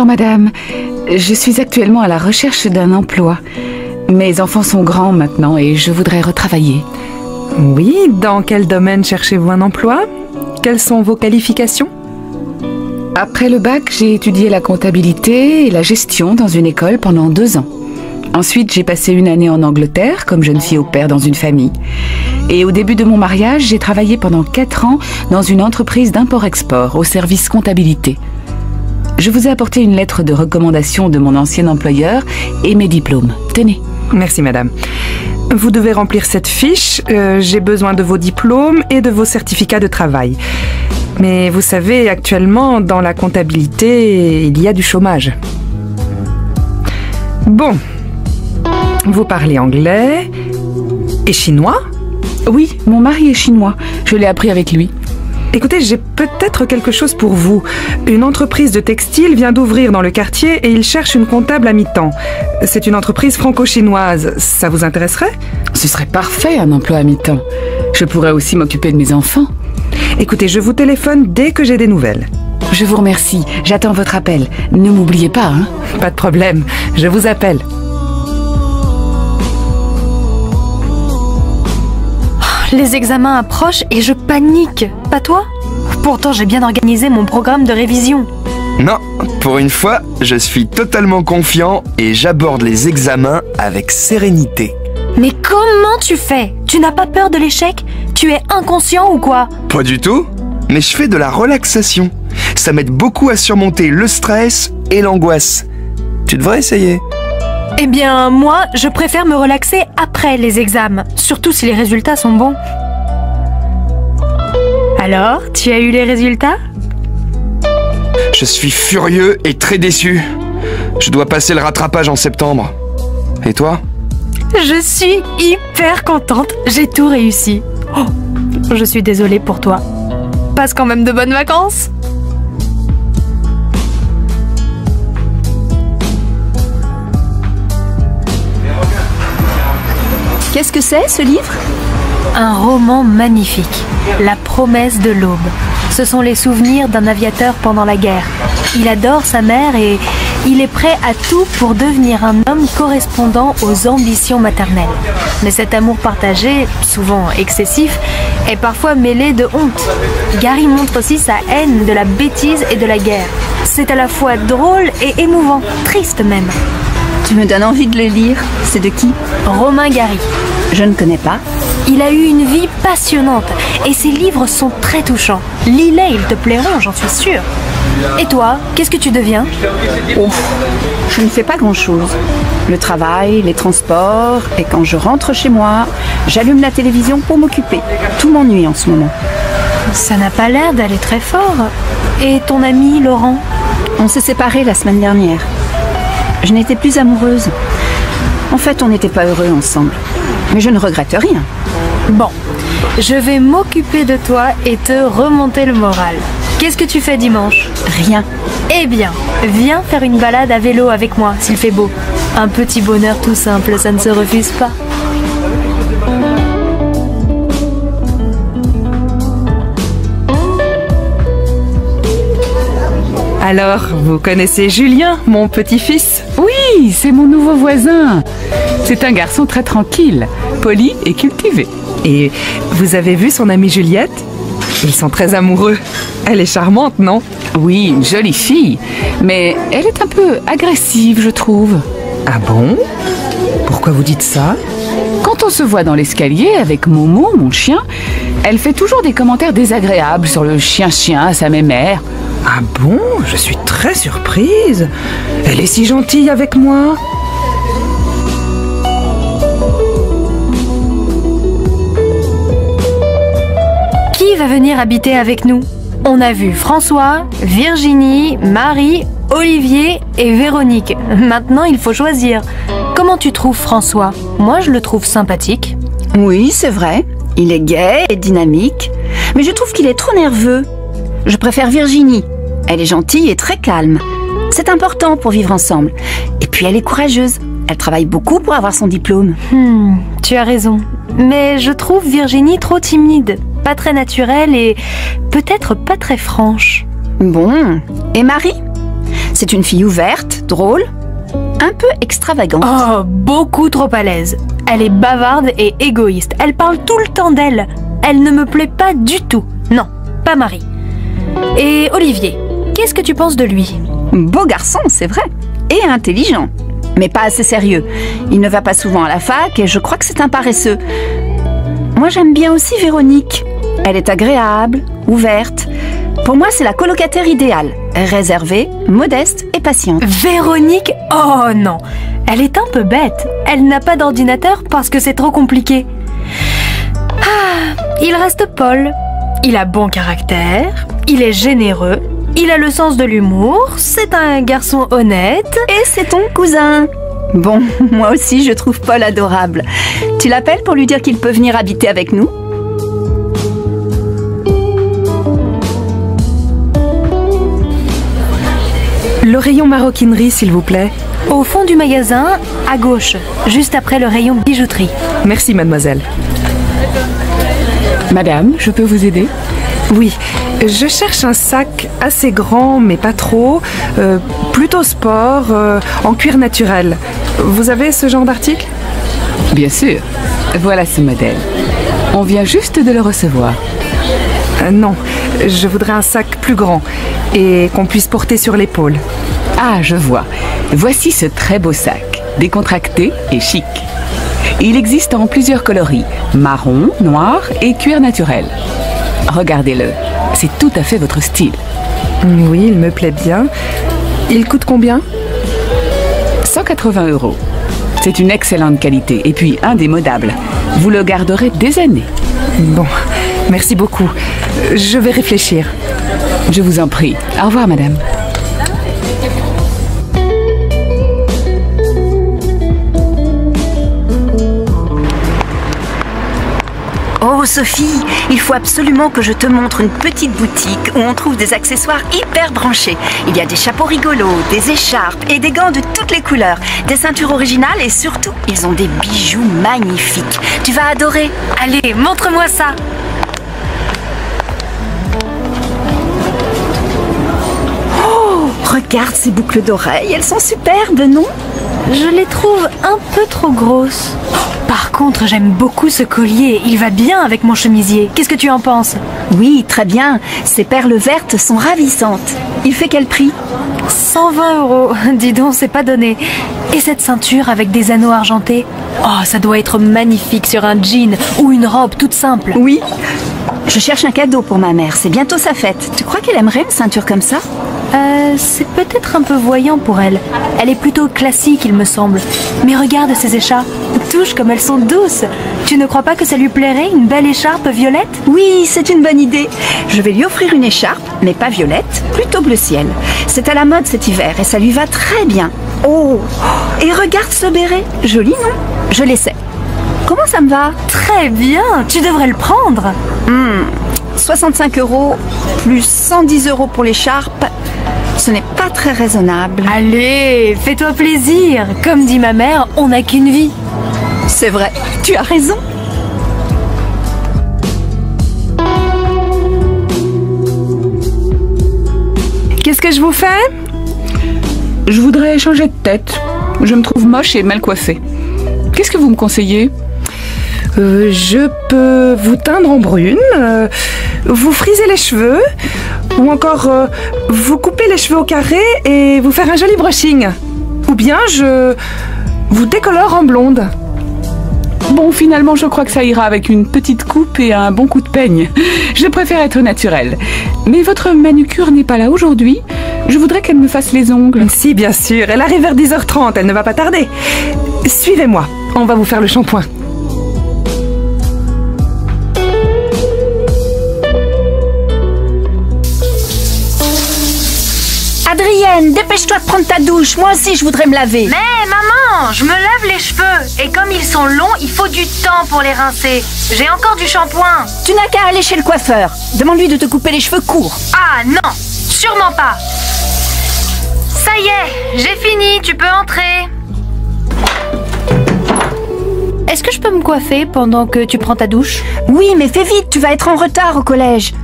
madame. Je suis actuellement à la recherche d'un emploi. Mes enfants sont grands maintenant et je voudrais retravailler. Oui, dans quel domaine cherchez-vous un emploi? Quelles sont vos qualifications? Après le bac, j'ai étudié la comptabilité et la gestion dans une école pendant 2 ans. Ensuite, j'ai passé 1 année en Angleterre comme jeune fille au pair dans une famille. Et au début de mon mariage, j'ai travaillé pendant 4 ans dans une entreprise d'import-export au service comptabilité. Je vous ai apporté une lettre de recommandation de mon ancien employeur et mes diplômes. Tenez. Merci madame. Vous devez remplir cette fiche. J'ai besoin de vos diplômes et de vos certificats de travail. Mais vous savez, actuellement, dans la comptabilité, il y a du chômage. Bon. Vous parlez anglais et chinois? Oui, mon mari est chinois. Je l'ai appris avec lui. Écoutez, j'ai peut-être quelque chose pour vous. Une entreprise de textile vient d'ouvrir dans le quartier et il cherche une comptable à mi-temps. C'est une entreprise franco-chinoise. Ça vous intéresserait? Ce serait parfait, un emploi à mi-temps. Je pourrais aussi m'occuper de mes enfants. Écoutez, je vous téléphone dès que j'ai des nouvelles. Je vous remercie. J'attends votre appel. Ne m'oubliez pas, hein? Pas de problème. Je vous appelle. Les examens approchent et je panique. Pas toi? Pourtant, j'ai bien organisé mon programme de révision. Non, pour une fois, je suis totalement confiant et j'aborde les examens avec sérénité. Mais comment tu fais? Tu n'as pas peur de l'échec? Tu es inconscient ou quoi? Pas du tout, mais je fais de la relaxation. Ça m'aide beaucoup à surmonter le stress et l'angoisse. Tu devrais essayer. Eh bien, moi, je préfère me relaxer après les examens, surtout si les résultats sont bons. Alors, tu as eu les résultats? Je suis furieux et très déçu. Je dois passer le rattrapage en septembre. Et toi? Je suis hyper contente, j'ai tout réussi. Oh, je suis désolée pour toi. Passe quand même de bonnes vacances. Qu'est-ce que c'est, ce livre? Un roman magnifique, La promesse de l'aube. Ce sont les souvenirs d'un aviateur pendant la guerre. Il adore sa mère et il est prêt à tout pour devenir un homme correspondant aux ambitions maternelles. Mais cet amour partagé, souvent excessif, est parfois mêlé de honte. Gary montre aussi sa haine de la bêtise et de la guerre. C'est à la fois drôle et émouvant, triste même. Tu me donnes envie de le lire. C'est de qui? Romain Gary. Je ne connais pas. Il a eu une vie passionnante et ses livres sont très touchants. Lis-les, ils te plairont, j'en suis sûre. Et toi, qu'est-ce que tu deviens? Je ne fais pas grand-chose. Le travail, les transports, et quand je rentre chez moi, j'allume la télévision pour m'occuper. Tout m'ennuie en ce moment. Ça n'a pas l'air d'aller très fort. Et ton ami Laurent? On s'est séparés la semaine dernière. Je n'étais plus amoureuse. En fait, on n'était pas heureux ensemble. Mais je ne regrette rien. Bon, je vais m'occuper de toi et te remonter le moral. Qu'est-ce que tu fais dimanche? Rien. Eh bien, viens faire une balade à vélo avec moi, s'il fait beau. Un petit bonheur tout simple, ça ne se refuse pas. Alors, vous connaissez Julien, mon petit-fils? Oui, c'est mon nouveau voisin. C'est un garçon très tranquille, poli et cultivé. Et vous avez vu son amie Juliette? Ils sont très amoureux. Elle est charmante, non? Oui, une jolie fille, mais elle est un peu agressive, je trouve. Ah bon? Pourquoi vous dites ça? Quand on se voit dans l'escalier avec Momo, mon chien, elle fait toujours des commentaires désagréables sur le chien-chien à sa mémère. Ah bon? Je suis très surprise. Elle est si gentille avec moi. Qui va venir habiter avec nous? On a vu François, Virginie, Marie, Olivier et Véronique. Maintenant, il faut choisir. Comment tu trouves François? Moi, je le trouve sympathique. Oui, c'est vrai. Il est gai et dynamique. Mais je trouve qu'il est trop nerveux. Je préfère Virginie. Elle est gentille et très calme. C'est important pour vivre ensemble. Et puis elle est courageuse. Elle travaille beaucoup pour avoir son diplôme. Tu as raison. Mais je trouve Virginie trop timide, pas très naturelle et peut-être pas très franche. Bon. Et Marie? C'est une fille ouverte, drôle, un peu extravagante. Oh, beaucoup trop à l'aise. Elle est bavarde et égoïste. Elle parle tout le temps d'elle. Elle ne me plaît pas du tout. Non, pas Marie. Et Olivier, qu'est-ce que tu penses de lui? Beau garçon, c'est vrai. Et intelligent. Mais pas assez sérieux. Il ne va pas souvent à la fac et je crois que c'est un paresseux. Moi, j'aime bien aussi Véronique. Elle est agréable, ouverte. Pour moi, c'est la colocataire idéale. Réservée, modeste et patiente. Véronique? Oh non, elle est un peu bête. Elle n'a pas d'ordinateur parce que c'est trop compliqué. Ah, il reste Paul. Il a bon caractère, il est généreux, il a le sens de l'humour, c'est un garçon honnête. Et c'est ton cousin. Bon, moi aussi, je trouve Paul adorable. Tu l'appelles pour lui dire qu'il peut venir habiter avec nous? Le rayon maroquinerie, s'il vous plaît. Au fond du magasin, à gauche, juste après le rayon bijouterie. Merci, mademoiselle. Madame, je peux vous aider? Oui, je cherche un sac assez grand, mais pas trop, plutôt sport, en cuir naturel. Vous avez ce genre d'article? Bien sûr. Voilà ce modèle. On vient juste de le recevoir. Non, je voudrais un sac plus grand et qu'on puisse porter sur l'épaule. Ah, je vois. Voici ce très beau sac, décontracté et chic. Il existe en plusieurs coloris, marron, noir et cuir naturel. Regardez-le, c'est tout à fait votre style. Oui, il me plaît bien. Il coûte combien? 180 €. C'est une excellente qualité et puis indémodable. Vous le garderez des années. Bon, merci beaucoup. Je vais réfléchir. Je vous en prie. Au revoir, madame. Oh Sophie, il faut absolument que je te montre une petite boutique où on trouve des accessoires hyper branchés. Il y a des chapeaux rigolos, des écharpes et des gants de toutes les couleurs, des ceintures originales et surtout, ils ont des bijoux magnifiques. Tu vas adorer. Allez, montre-moi ça. Oh, regarde ces boucles d'oreilles, elles sont superbes, non? Je les trouve un peu trop grosses. Par contre, j'aime beaucoup ce collier. Il va bien avec mon chemisier. Qu'est-ce que tu en penses? Oui, très bien. Ces perles vertes sont ravissantes. Il fait quel prix? 120 €. Dis donc, c'est pas donné. Et cette ceinture avec des anneaux argentés? Oh, ça doit être magnifique sur un jean ou une robe toute simple. Oui. Je cherche un cadeau pour ma mère. C'est bientôt sa fête. Tu crois qu'elle aimerait une ceinture comme ça? C'est peut-être un peu voyant pour elle. Elle est plutôt classique, il me semble. Mais regarde ces écharpes. Touche comme elles sont douces. Tu ne crois pas que ça lui plairait, une belle écharpe violette? Oui, c'est une bonne idée. Je vais lui offrir une écharpe, mais pas violette, plutôt bleu ciel. C'est à la mode cet hiver et ça lui va très bien. Oh, et regarde ce béret. Joli, non? Je l'essaie. Comment ça me va? Très bien, tu devrais le prendre. 65 € plus 110 € pour l'écharpe. Ce n'est pas très raisonnable. Allez, fais-toi plaisir. Comme dit ma mère, on n'a qu'une vie. C'est vrai, tu as raison. Qu'est-ce que je vous fais? Je voudrais changer de tête. Je me trouve moche et mal coiffée. Qu'est-ce que vous me conseillez? Je peux vous teindre en brune, vous friser les cheveux, ou encore vous couper les cheveux au carré et vous faire un joli brushing. Ou bien je vous décolore en blonde. Bon, finalement, je crois que ça ira avec une petite coupe et un bon coup de peigne. Je préfère être naturelle. Mais votre manucure n'est pas là aujourd'hui. Je voudrais qu'elle me fasse les ongles. Si, bien sûr. Elle arrive vers 10h30. Elle ne va pas tarder. Suivez-moi. On va vous faire le shampoing. Adrienne, dépêche-toi de prendre ta douche. Moi aussi, je voudrais me laver. Mais maman, je me lave les cheveux. Et comme ils sont longs, il faut du temps pour les rincer. J'ai encore du shampoing. Tu n'as qu'à aller chez le coiffeur. Demande-lui de te couper les cheveux courts. Ah non, sûrement pas. Ça y est, j'ai fini, tu peux entrer. Est-ce que je peux me coiffer pendant que tu prends ta douche? Oui, mais fais vite, tu vas être en retard au collège.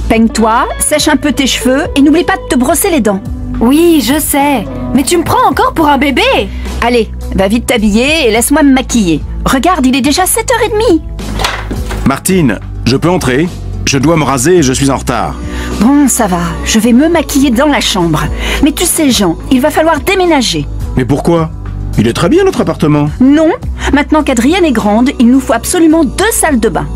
Peigne-toi, sèche un peu tes cheveux et n'oublie pas de te brosser les dents. Oui, je sais. Mais tu me prends encore pour un bébé. Allez, va vite t'habiller et laisse-moi me maquiller. Regarde, il est déjà 7h30. Martine, je peux entrer? Je dois me raser et je suis en retard. Bon, ça va, je vais me maquiller dans la chambre. Mais tu sais, Jean, il va falloir déménager. Mais pourquoi? Il est très bien notre appartement. Non, maintenant qu'Adrienne est grande, il nous faut absolument 2 salles de bain.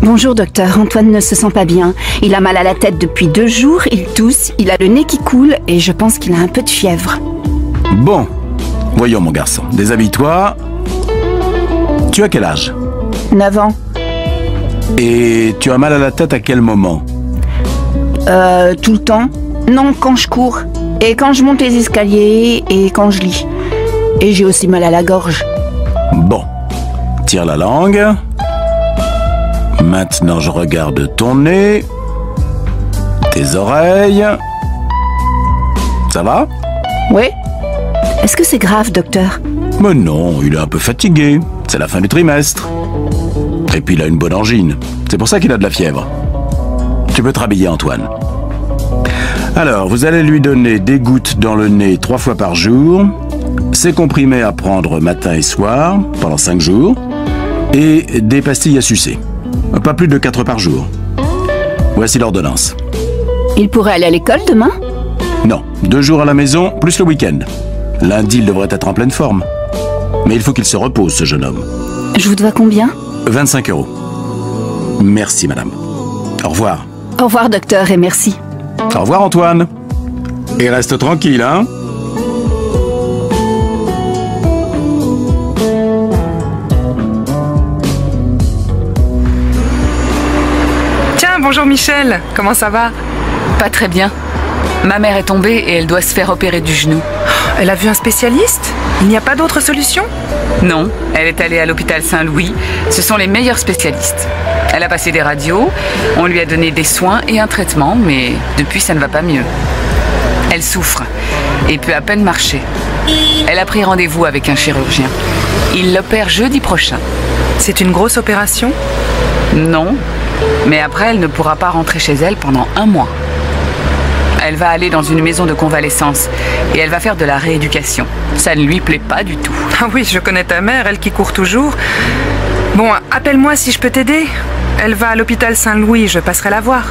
Bonjour docteur, Antoine ne se sent pas bien. Il a mal à la tête depuis 2 jours, il tousse, il a le nez qui coule et je pense qu'il a un peu de fièvre. Bon, voyons mon garçon, déshabille-toi. Tu as quel âge? 9 ans. Et tu as mal à la tête à quel moment? Tout le temps. Non, quand je cours. Et quand je monte les escaliers et quand je lis. Et j'ai aussi mal à la gorge. Bon, tire la langue. Maintenant, je regarde ton nez, tes oreilles. Ça va? Oui. Est-ce que c'est grave, docteur? Mais non, il est un peu fatigué. C'est la fin du trimestre. Et puis il a une bonne angine. C'est pour ça qu'il a de la fièvre. Tu peux te rhabiller, Antoine. Alors, vous allez lui donner des gouttes dans le nez 3 fois par jour, ces comprimés à prendre matin et soir pendant 5 jours, et des pastilles à sucer. Pas plus de 4 par jour. Voici l'ordonnance. Il pourrait aller à l'école demain? Non, 2 jours à la maison, plus le week-end. Lundi, il devrait être en pleine forme. Mais il faut qu'il se repose, ce jeune homme. Je vous dois combien? 25 €. Merci, madame. Au revoir. Au revoir, docteur, et merci. Au revoir, Antoine. Et reste tranquille, hein? Tiens, bonjour Michel. Comment ça va? Pas très bien. Ma mère est tombée et elle doit se faire opérer du genou. Elle a vu un spécialiste? Il n'y a pas d'autre solution? Non, elle est allée à l'hôpital Saint-Louis. Ce sont les meilleurs spécialistes. Elle a passé des radios, on lui a donné des soins et un traitement, mais depuis ça ne va pas mieux. Elle souffre et peut à peine marcher. Elle a pris rendez-vous avec un chirurgien. Il l'opère jeudi prochain. C'est une grosse opération? Non, mais après elle ne pourra pas rentrer chez elle pendant 1 mois. Elle va aller dans une maison de convalescence et elle va faire de la rééducation. Ça ne lui plaît pas du tout. Ah oui, je connais ta mère, elle qui court toujours. Bon, appelle-moi si je peux t'aider. Elle va à l'hôpital Saint-Louis, je passerai la voir.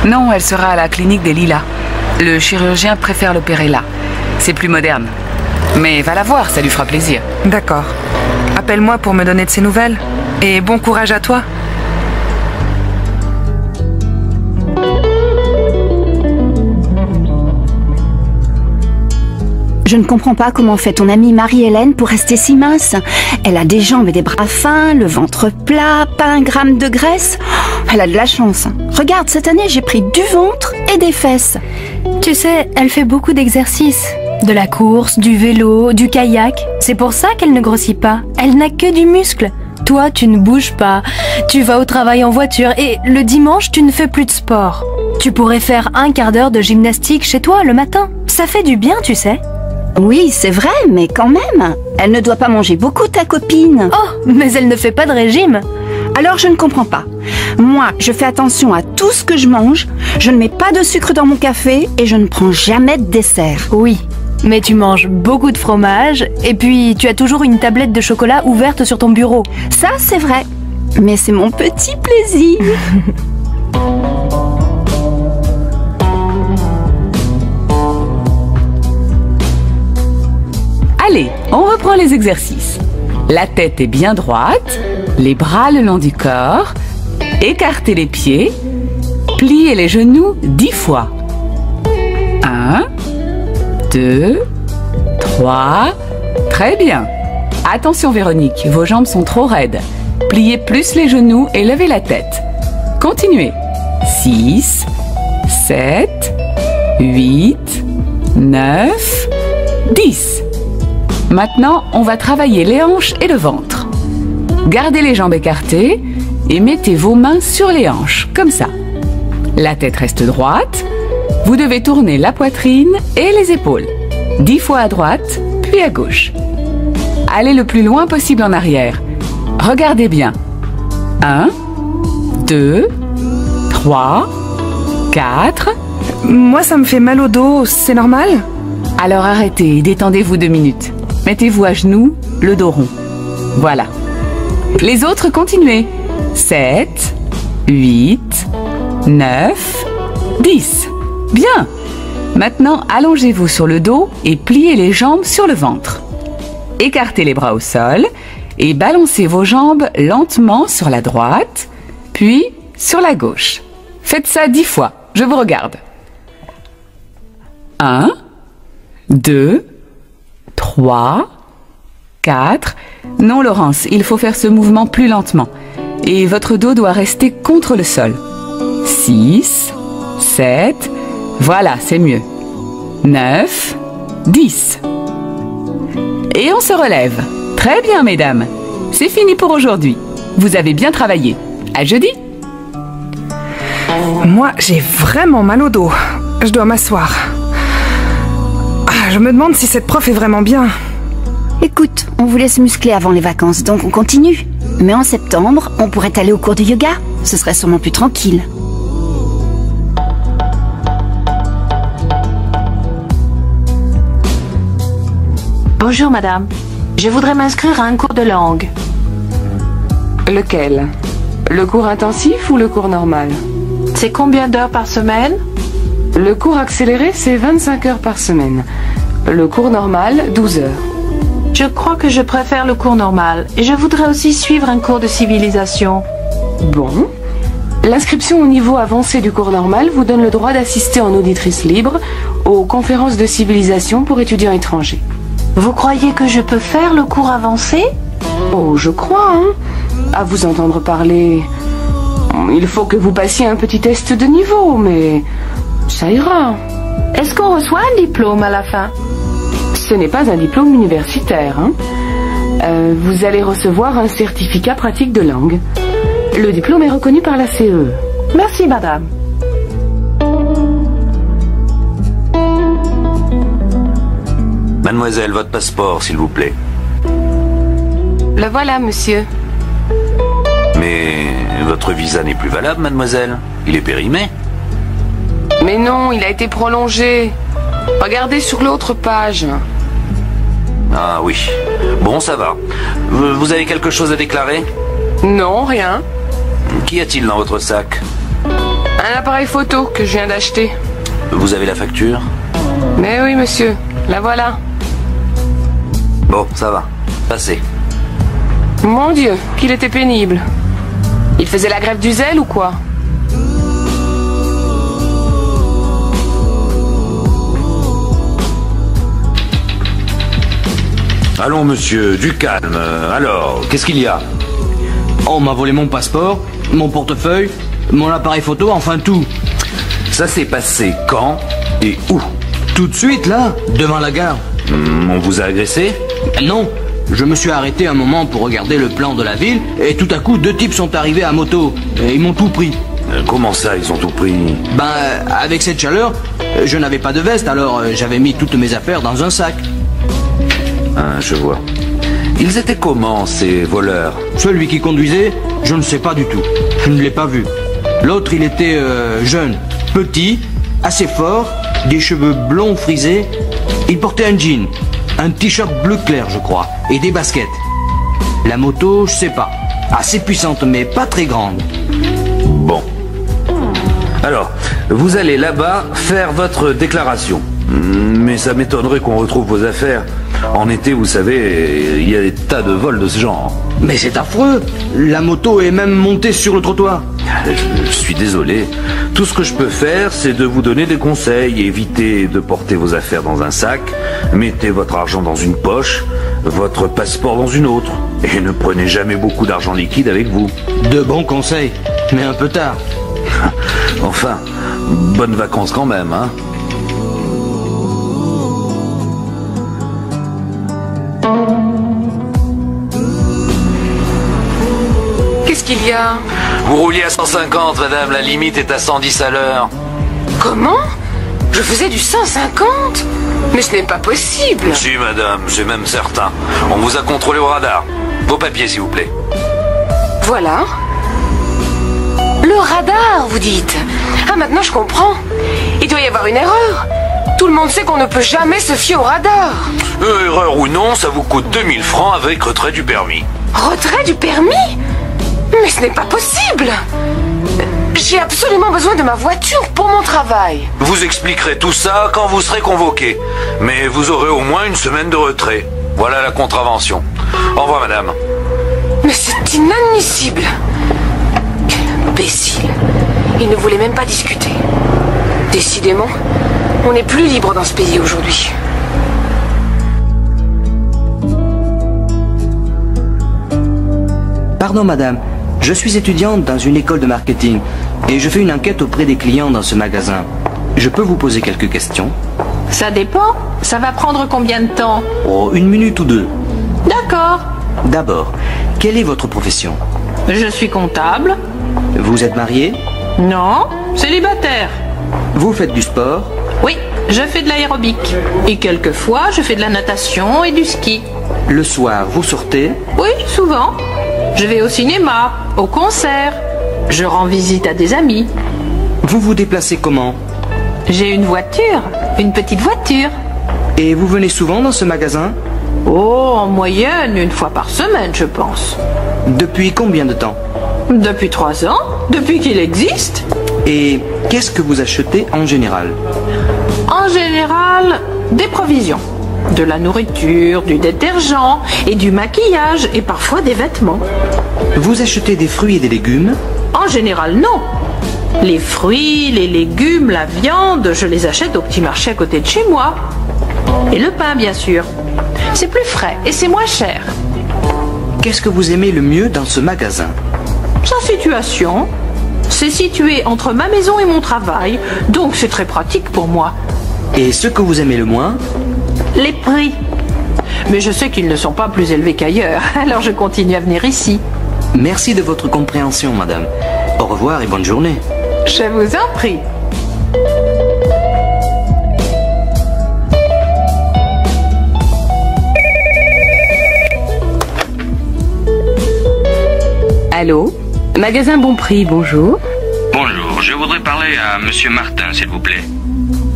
Non, elle sera à la clinique des Lilas. Le chirurgien préfère l'opérer là. C'est plus moderne. Mais va la voir, ça lui fera plaisir. D'accord. Appelle-moi pour me donner de ses nouvelles. Et bon courage à toi. Je ne comprends pas comment fait ton amie Marie-Hélène pour rester si mince. Elle a des jambes et des bras fins, le ventre plat, pas 1 gramme de graisse. Oh, elle a de la chance. Regarde, cette année, j'ai pris du ventre et des fesses. Tu sais, elle fait beaucoup d'exercices. De la course, du vélo, du kayak. C'est pour ça qu'elle ne grossit pas. Elle n'a que du muscle. Toi, tu ne bouges pas. Tu vas au travail en voiture et le dimanche, tu ne fais plus de sport. Tu pourrais faire 1 quart d'heure de gymnastique chez toi le matin. Ça fait du bien, tu sais. Oui, c'est vrai, mais quand même. Elle ne doit pas manger beaucoup, ta copine. Oh, mais elle ne fait pas de régime. Alors je ne comprends pas. Moi, je fais attention à tout ce que je mange. Je ne mets pas de sucre dans mon café et je ne prends jamais de dessert. Oui, mais tu manges beaucoup de fromage et puis tu as toujours une tablette de chocolat ouverte sur ton bureau. Ça, c'est vrai. Mais c'est mon petit plaisir. Allez, on reprend les exercices. La tête est bien droite, les bras le long du corps, écartez les pieds, pliez les genoux 10 fois. 1, 2, 3, très bien. Attention Véronique, vos jambes sont trop raides. Pliez plus les genoux et levez la tête. Continuez. 6, 7, 8, 9, 10. Maintenant, on va travailler les hanches et le ventre. Gardez les jambes écartées et mettez vos mains sur les hanches, comme ça. La tête reste droite. Vous devez tourner la poitrine et les épaules. 10 fois à droite, puis à gauche. Allez le plus loin possible en arrière. Regardez bien. 1, 2, 3, 4. Moi, ça me fait mal au dos, c'est normal? Alors arrêtez, détendez-vous 2 minutes. Mettez-vous à genoux, le dos rond. Voilà. Les autres, continuez. 7, 8, 9, 10. Bien. Maintenant, allongez-vous sur le dos et pliez les jambes sur le ventre. Écartez les bras au sol et balancez vos jambes lentement sur la droite, puis sur la gauche. Faites ça 10 fois. Je vous regarde. 1, 2, 3, 4. Non, Laurence, il faut faire ce mouvement plus lentement. Et votre dos doit rester contre le sol. 6, 7. Voilà, c'est mieux. 9, 10. Et on se relève. Très bien, mesdames. C'est fini pour aujourd'hui. Vous avez bien travaillé. À jeudi. Moi, j'ai vraiment mal au dos. Je dois m'asseoir. Ah, je me demande si cette prof est vraiment bien. Écoute, on vous laisse muscler avant les vacances, donc on continue. Mais en septembre, on pourrait aller au cours de yoga. Ce serait sûrement plus tranquille. Bonjour madame, je voudrais m'inscrire à un cours de langue. Lequel? Le cours intensif ou le cours normal? C'est combien d'heures par semaine? Le cours accéléré, c'est 25 heures par semaine. Le cours normal, 12 heures. Je crois que je préfère le cours normal et je voudrais aussi suivre un cours de civilisation. Bon. L'inscription au niveau avancé du cours normal vous donne le droit d'assister en auditrice libre aux conférences de civilisation pour étudiants étrangers. Vous croyez que je peux faire le cours avancé? Oh, je crois, hein. À vous entendre parler, il faut que vous passiez un petit test de niveau, mais ça ira. Est-ce qu'on reçoit un diplôme à la fin? Ce n'est pas un diplôme universitaire, hein. Vous allez recevoir un certificat pratique de langue. Le diplôme est reconnu par la CE. Merci madame. Mademoiselle, votre passeport, s'il vous plaît. Le voilà, monsieur. Mais votre visa n'est plus valable, mademoiselle. Il est périmé. Mais non, il a été prolongé. Regardez sur l'autre page. Ah oui. Bon, ça va. Vous avez quelque chose à déclarer? Non, rien. Qu'y a-t-il dans votre sac? Un appareil photo que je viens d'acheter. Vous avez la facture? Mais oui, monsieur. La voilà. Bon, ça va. Passez. Mon Dieu, qu'il était pénible. Il faisait la grève du zèle ou quoi? Allons, monsieur, du calme. Alors, qu'est-ce qu'il y a? On m'a volé mon passeport, mon portefeuille, mon appareil photo, enfin tout. Ça s'est passé quand et où? Tout de suite, là, devant la gare. On vous a agressé? Non, je me suis arrêté un moment pour regarder le plan de la ville et tout à coup, 2 types sont arrivés à moto et ils m'ont tout pris. Comment ça, ils ont tout pris? Ben, avec cette chaleur, je n'avais pas de veste, alors j'avais mis toutes mes affaires dans un sac. Ah, je vois. Ils étaient comment, ces voleurs? Celui qui conduisait, je ne sais pas du tout. Je ne l'ai pas vu. L'autre, il était jeune, petit, assez fort, des cheveux blonds frisés. Il portait un jean, un t-shirt bleu clair, je crois, et des baskets. La moto, je sais pas. Assez puissante, mais pas très grande. Bon. Alors, vous allez là-bas faire votre déclaration. Mais ça m'étonnerait qu'on retrouve vos affaires. En été, vous savez, il y a des tas de vols de ce genre. Mais c'est affreux. La moto est même montée sur le trottoir. Je suis désolé. Tout ce que je peux faire, c'est de vous donner des conseils. Évitez de porter vos affaires dans un sac. Mettez votre argent dans une poche, votre passeport dans une autre. Et ne prenez jamais beaucoup d'argent liquide avec vous. De bons conseils, mais un peu tard. Enfin, bonnes vacances quand même, hein. Qu'est-ce qu'il y a? Vous rouliez à 150, madame, la limite est à 110 à l'heure. Comment? Je faisais du 150? Mais ce n'est pas possible. Si, madame, c'est même certain. On vous a contrôlé au radar. Vos papiers, s'il vous plaît. Voilà. Le radar, vous dites? Ah, maintenant je comprends. Il doit y avoir une erreur. Tout le monde sait qu'on ne peut jamais se fier au radar. Erreur ou non, ça vous coûte 2000 francs avec retrait du permis. Retrait du permis? Mais ce n'est pas possible. J'ai absolument besoin de ma voiture pour mon travail. Vous expliquerez tout ça quand vous serez convoqué. Mais vous aurez au moins une semaine de retrait. Voilà la contravention. Au revoir, madame. Mais c'est inadmissible. Quel imbécile. Il ne voulait même pas discuter. Décidément, on n'est plus libre dans ce pays aujourd'hui. Pardon madame, je suis étudiante dans une école de marketing et je fais une enquête auprès des clients dans ce magasin. Je peux vous poser quelques questions? Ça dépend. Ça va prendre combien de temps? Oh, 1 minute ou 2. D'accord. D'abord, quelle est votre profession? Je suis comptable. Vous êtes marié? Non, célibataire. Vous faites du sport? Oui, je fais de l'aérobic. Et quelquefois, je fais de la natation et du ski. Le soir, vous sortez? Oui, souvent. Je vais au cinéma, au concert. Je rends visite à des amis. Vous vous déplacez comment? J'ai une voiture, une petite voiture. Et vous venez souvent dans ce magasin? Oh, en moyenne, 1 fois par semaine, je pense. Depuis combien de temps? Depuis 3 ans, depuis qu'il existe. Et qu'est-ce que vous achetez en général? En général, des provisions. De la nourriture, du détergent et du maquillage et parfois des vêtements. Vous achetez des fruits et des légumes? En général, non. Les fruits, les légumes, la viande, je les achète au petit marché à côté de chez moi. Et le pain, bien sûr. C'est plus frais et c'est moins cher. Qu'est-ce que vous aimez le mieux dans ce magasin? Sa situation. C'est situé entre ma maison et mon travail, donc c'est très pratique pour moi. Et ce que vous aimez le moins? Les prix. Mais je sais qu'ils ne sont pas plus élevés qu'ailleurs, alors je continue à venir ici. Merci de votre compréhension, madame. Au revoir et bonne journée. Je vous en prie. Allô? Magasin Bon Prix, bonjour. Bonjour, je voudrais parler à Monsieur Martin, s'il vous plaît.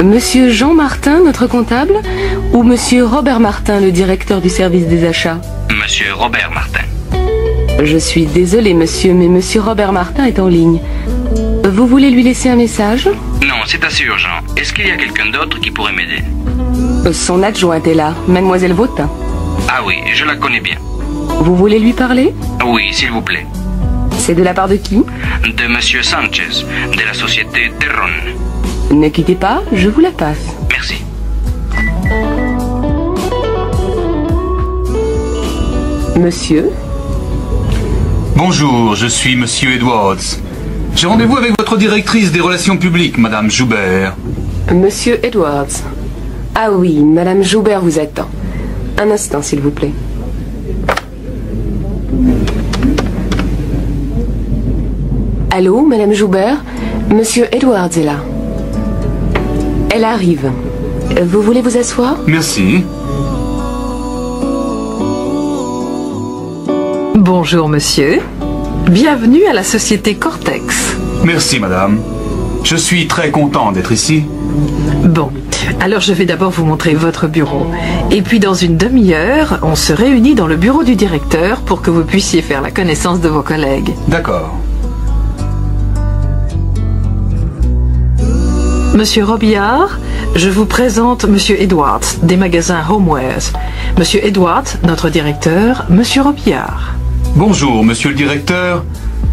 Monsieur Jean Martin, notre comptable, ou Monsieur Robert Martin, le directeur du service des achats? Monsieur Robert Martin. Je suis désolée, monsieur, mais Monsieur Robert Martin est en ligne. Vous voulez lui laisser un message? Non, c'est assez urgent. Est-ce qu'il y a quelqu'un d'autre qui pourrait m'aider? Son adjointe est là, Mademoiselle Vauttin. Ah oui, je la connais bien. Vous voulez lui parler? Oui, s'il vous plaît. C'est de la part de qui? De Monsieur Sanchez, de la société Terron. Ne quittez pas, je vous la passe. Merci. Monsieur? Bonjour, je suis Monsieur Edwards. J'ai rendez-vous avec votre directrice des relations publiques, Madame Joubert. Monsieur Edwards. Ah oui, Madame Joubert vous attend. Un instant, s'il vous plaît. Allô, Madame Joubert? Monsieur Edwards est là. Elle arrive. Vous voulez vous asseoir? Merci. Bonjour, monsieur. Bienvenue à la société Cortex. Merci, madame. Je suis très content d'être ici. Bon, alors je vais d'abord vous montrer votre bureau. Et puis dans une demi-heure, on se réunit dans le bureau du directeur pour que vous puissiez faire la connaissance de vos collègues. D'accord. Monsieur Robillard, je vous présente Monsieur Edwards, des magasins Homewares. Monsieur Edwards, notre directeur, Monsieur Robillard. Bonjour, monsieur le directeur.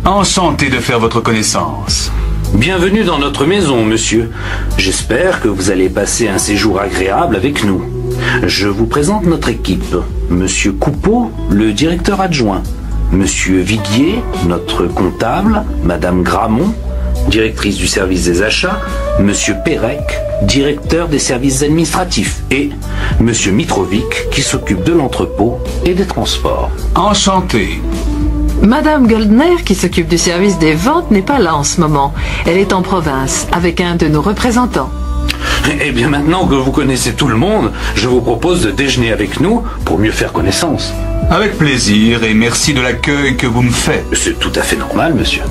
Enchanté de faire votre connaissance. Bienvenue dans notre maison, monsieur. J'espère que vous allez passer un séjour agréable avec nous. Je vous présente notre équipe. Monsieur Coupeau, le directeur adjoint. Monsieur Viguier, notre comptable. Madame Gramont, directrice du service des achats. Monsieur Pérec, directeur des services administratifs. Et Monsieur Mitrovic, qui s'occupe de l'entrepôt et des transports. Enchanté. Madame Goldner, qui s'occupe du service des ventes, n'est pas là en ce moment. Elle est en province, avec un de nos représentants. Eh bien, maintenant que vous connaissez tout le monde, je vous propose de déjeuner avec nous pour mieux faire connaissance. Avec plaisir et merci de l'accueil que vous me faites. C'est tout à fait normal, monsieur.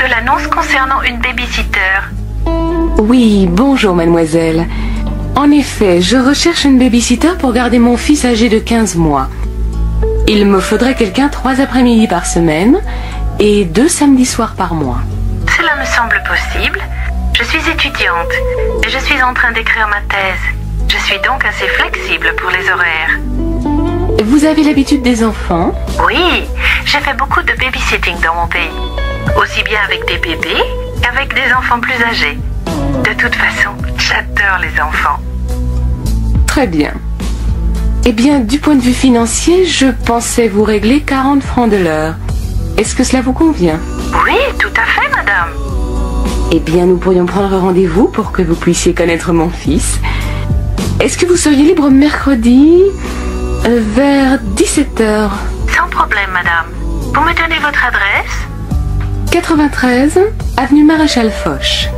de l'annonce concernant une babysitter. Oui, bonjour mademoiselle. En effet, je recherche une babysitter pour garder mon fils âgé de 15 mois. Il me faudrait quelqu'un 3 après-midi par semaine et 2 samedis soirs par mois. Cela me semble possible. Je suis étudiante et je suis en train d'écrire ma thèse. Je suis donc assez flexible pour les horaires. Vous avez l'habitude des enfants? Oui, j'ai fait beaucoup de babysitting dans mon pays. Aussi bien avec des bébés qu'avec des enfants plus âgés. De toute façon, j'adore les enfants. Très bien. Eh bien, du point de vue financier, je pensais vous régler 40 francs de l'heure. Est-ce que cela vous convient? Oui, tout à fait, madame. Eh bien, nous pourrions prendre rendez-vous pour que vous puissiez connaître mon fils. Est-ce que vous seriez libre mercredi vers 17h? Sans problème, madame. Vous me donnez votre adresse? 93, avenue Maréchal Foch.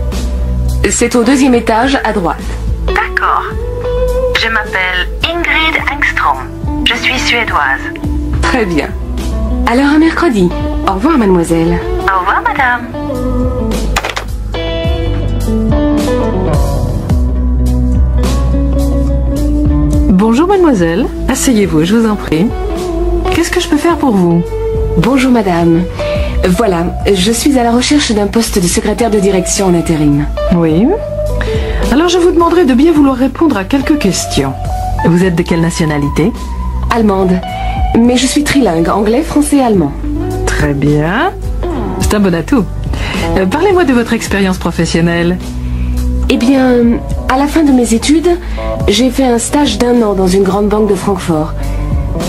C'est au 2e étage, à droite. D'accord. Je m'appelle Ingrid Engström. Je suis suédoise. Très bien. Alors à mercredi. Au revoir, mademoiselle. Au revoir, madame. Bonjour, mademoiselle. Asseyez-vous, je vous en prie. Qu'est-ce que je peux faire pour vous? Bonjour, madame. Voilà, je suis à la recherche d'un poste de secrétaire de direction en intérim. Oui. Alors je vous demanderai de bien vouloir répondre à quelques questions. Vous êtes de quelle nationalité? Allemande. Mais je suis trilingue, anglais, français et allemand. Très bien. C'est un bon atout. Parlez-moi de votre expérience professionnelle. Eh bien, à la fin de mes études, j'ai fait un stage d'1 an dans une grande banque de Francfort.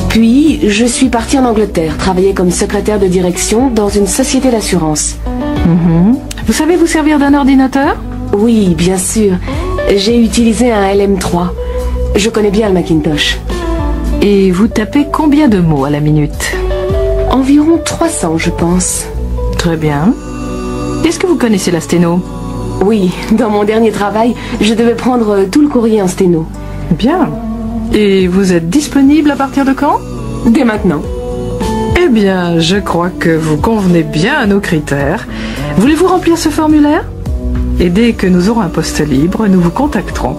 Puis, je suis partie en Angleterre, travailler comme secrétaire de direction dans une société d'assurance. Vous savez vous servir d'un ordinateur? Oui, bien sûr. J'ai utilisé un LM3. Je connais bien le Macintosh. Et vous tapez combien de mots à la minute? Environ 300, je pense. Très bien. Est-ce que vous connaissez la sténo? Oui, dans mon dernier travail, je devais prendre tout le courrier en sténo. Bien. Et vous êtes disponible à partir de quand? Dès maintenant. Eh bien, je crois que vous convenez bien à nos critères. Voulez-vous remplir ce formulaire? Et dès que nous aurons un poste libre, nous vous contacterons.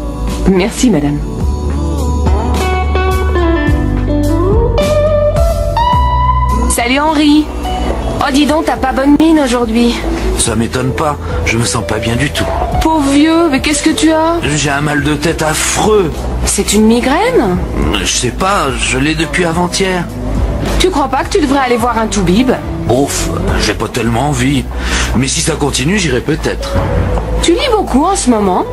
Merci, madame. Salut Henri. Oh, dis donc, t'as pas bonne mine aujourd'hui. Ça m'étonne pas, je me sens pas bien du tout. Pauvre vieux, mais qu'est-ce que tu as? J'ai un mal de tête affreux. C'est une migraine? Je sais pas, je l'ai depuis avant-hier. Tu crois pas que tu devrais aller voir un toubib? Ouf, j'ai pas tellement envie. Mais si ça continue, j'irai peut-être. Tu lis beaucoup en ce moment?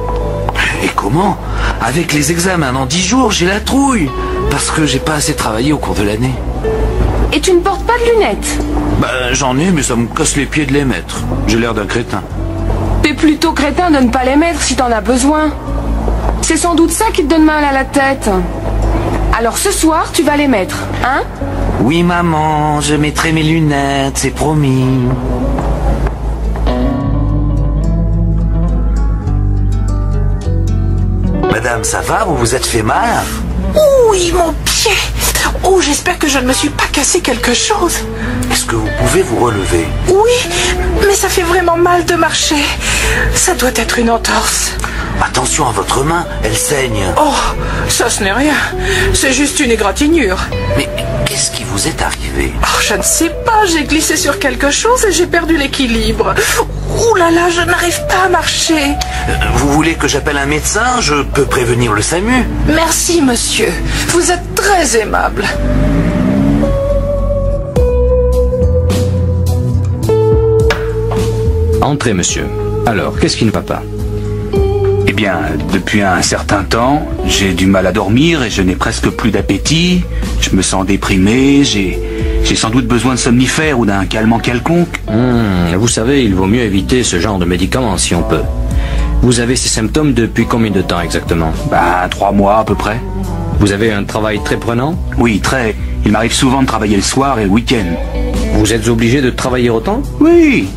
Et comment? Avec les examens dans 10 jours, j'ai la trouille. Parce que j'ai pas assez travaillé au cours de l'année. Et tu ne portes pas de lunettes? J'en ai, mais ça me casse les pieds de les mettre. J'ai l'air d'un crétin. T'es plutôt crétin de ne pas les mettre si t'en as besoin. C'est sans doute ça qui te donne mal à la tête. Alors ce soir, tu vas les mettre, hein? Oui, maman, je mettrai mes lunettes, c'est promis. Madame, ça va? Vous vous êtes fait mal? Oui, mon pied! Oh, j'espère que je ne me suis pas cassé quelque chose. Est-ce que vous pouvez vous relever? Oui, mais ça fait vraiment mal de marcher. Ça doit être une entorse. Attention à votre main, elle saigne. Oh, ça ce n'est rien. C'est juste une égratignure. Mais qu'est-ce qui vous est arrivé? Oh, je ne sais pas, j'ai glissé sur quelque chose et j'ai perdu l'équilibre. Ouh là là, je n'arrive pas à marcher. Vous voulez que j'appelle un médecin? Je peux prévenir le SAMU. Merci, monsieur. Vous êtes très aimable. Entrez, monsieur. Alors, qu'est-ce qui ne va pas? Eh bien, depuis un certain temps, j'ai du mal à dormir et je n'ai presque plus d'appétit. Je me sens déprimé, j'ai sans doute besoin de somnifères ou d'un calmant quelconque. Vous savez, il vaut mieux éviter ce genre de médicaments si on peut. Vous avez ces symptômes depuis combien de temps exactement? 3 mois à peu près. Vous avez un travail très prenant? Oui, très. Il m'arrive souvent de travailler le soir et le week-end. Vous êtes obligé de travailler autant? Oui.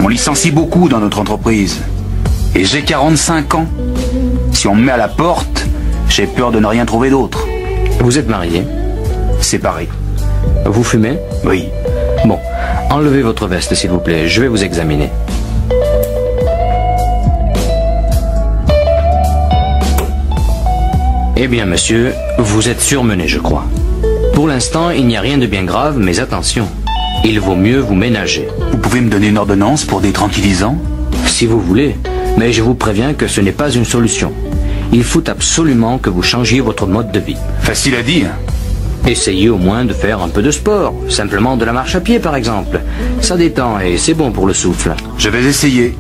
On licencie beaucoup dans notre entreprise. Et j'ai 45 ans. Si on me met à la porte, j'ai peur de ne rien trouver d'autre. Vous êtes marié? Séparé. Vous fumez? Oui. Bon, enlevez votre veste s'il vous plaît, je vais vous examiner. Eh bien, monsieur, vous êtes surmené, je crois. Pour l'instant, il n'y a rien de bien grave, mais attention, il vaut mieux vous ménager. Vous pouvez me donner une ordonnance pour des tranquillisants? Si vous voulez, mais je vous préviens que ce n'est pas une solution. Il faut absolument que vous changiez votre mode de vie. Facile à dire. Essayez au moins de faire un peu de sport, simplement de la marche à pied par exemple. Ça détend et c'est bon pour le souffle. Je vais essayer.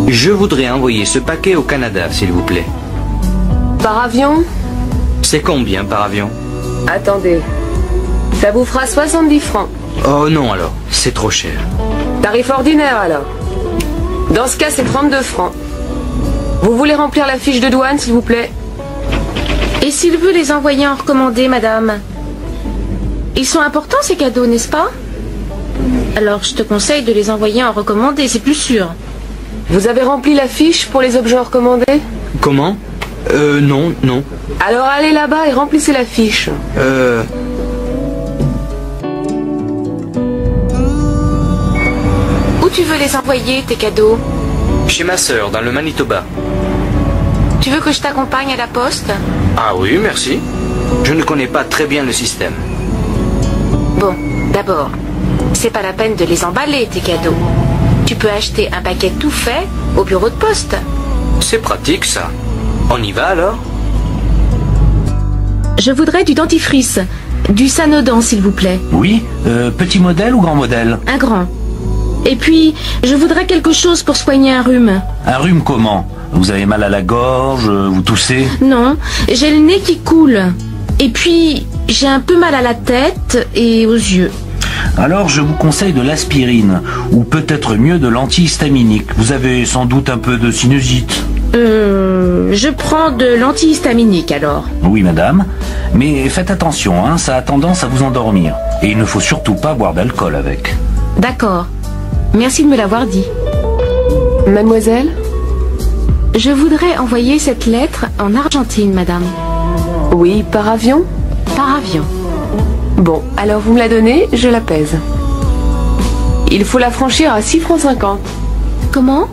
Je voudrais envoyer ce paquet au Canada, s'il vous plaît. Par avion? C'est combien par avion? Attendez. Ça vous fera 70 francs. Oh non alors, c'est trop cher. Tarif ordinaire alors. Dans ce cas, c'est 32 francs. Vous voulez remplir la fiche de douane, s'il vous plaît? Et s'il veut les envoyer en recommandé, madame? Ils sont importants, ces cadeaux, n'est-ce pas? Alors, je te conseille de les envoyer en recommandé, c'est plus sûr. Vous avez rempli la fiche pour les objets recommandés? Comment? Non. Alors allez là-bas et remplissez la fiche. Où tu veux les envoyer, tes cadeaux? Chez ma sœur, dans le Manitoba. Tu veux que je t'accompagne à la poste? Ah oui, merci. Je ne connais pas très bien le système. Bon, d'abord, c'est pas la peine de les emballer, tes cadeaux. Tu peux acheter un paquet tout fait au bureau de poste. C'est pratique, ça. On y va, alors? Je voudrais du dentifrice. Du Sanodan, s'il vous plaît. Oui, petit modèle ou grand modèle? Un grand. Et puis, je voudrais quelque chose pour soigner un rhume. Un rhume comment? Vous avez mal à la gorge, vous toussez? Non, j'ai le nez qui coule. Et puis, j'ai un peu mal à la tête et aux yeux. Alors je vous conseille de l'aspirine, ou peut-être mieux de l'antihistaminique. Vous avez sans doute un peu de sinusite. Je prends de l'antihistaminique alors. Oui madame, mais faites attention, hein, ça a tendance à vous endormir. Et il ne faut surtout pas boire d'alcool avec. D'accord, merci de me l'avoir dit. Mademoiselle? Je voudrais envoyer cette lettre en Argentine, madame. Oui, par avion? Par avion. Bon, alors vous me la donnez, je la pèse. Il faut la franchir à 6 francs 50. Comment?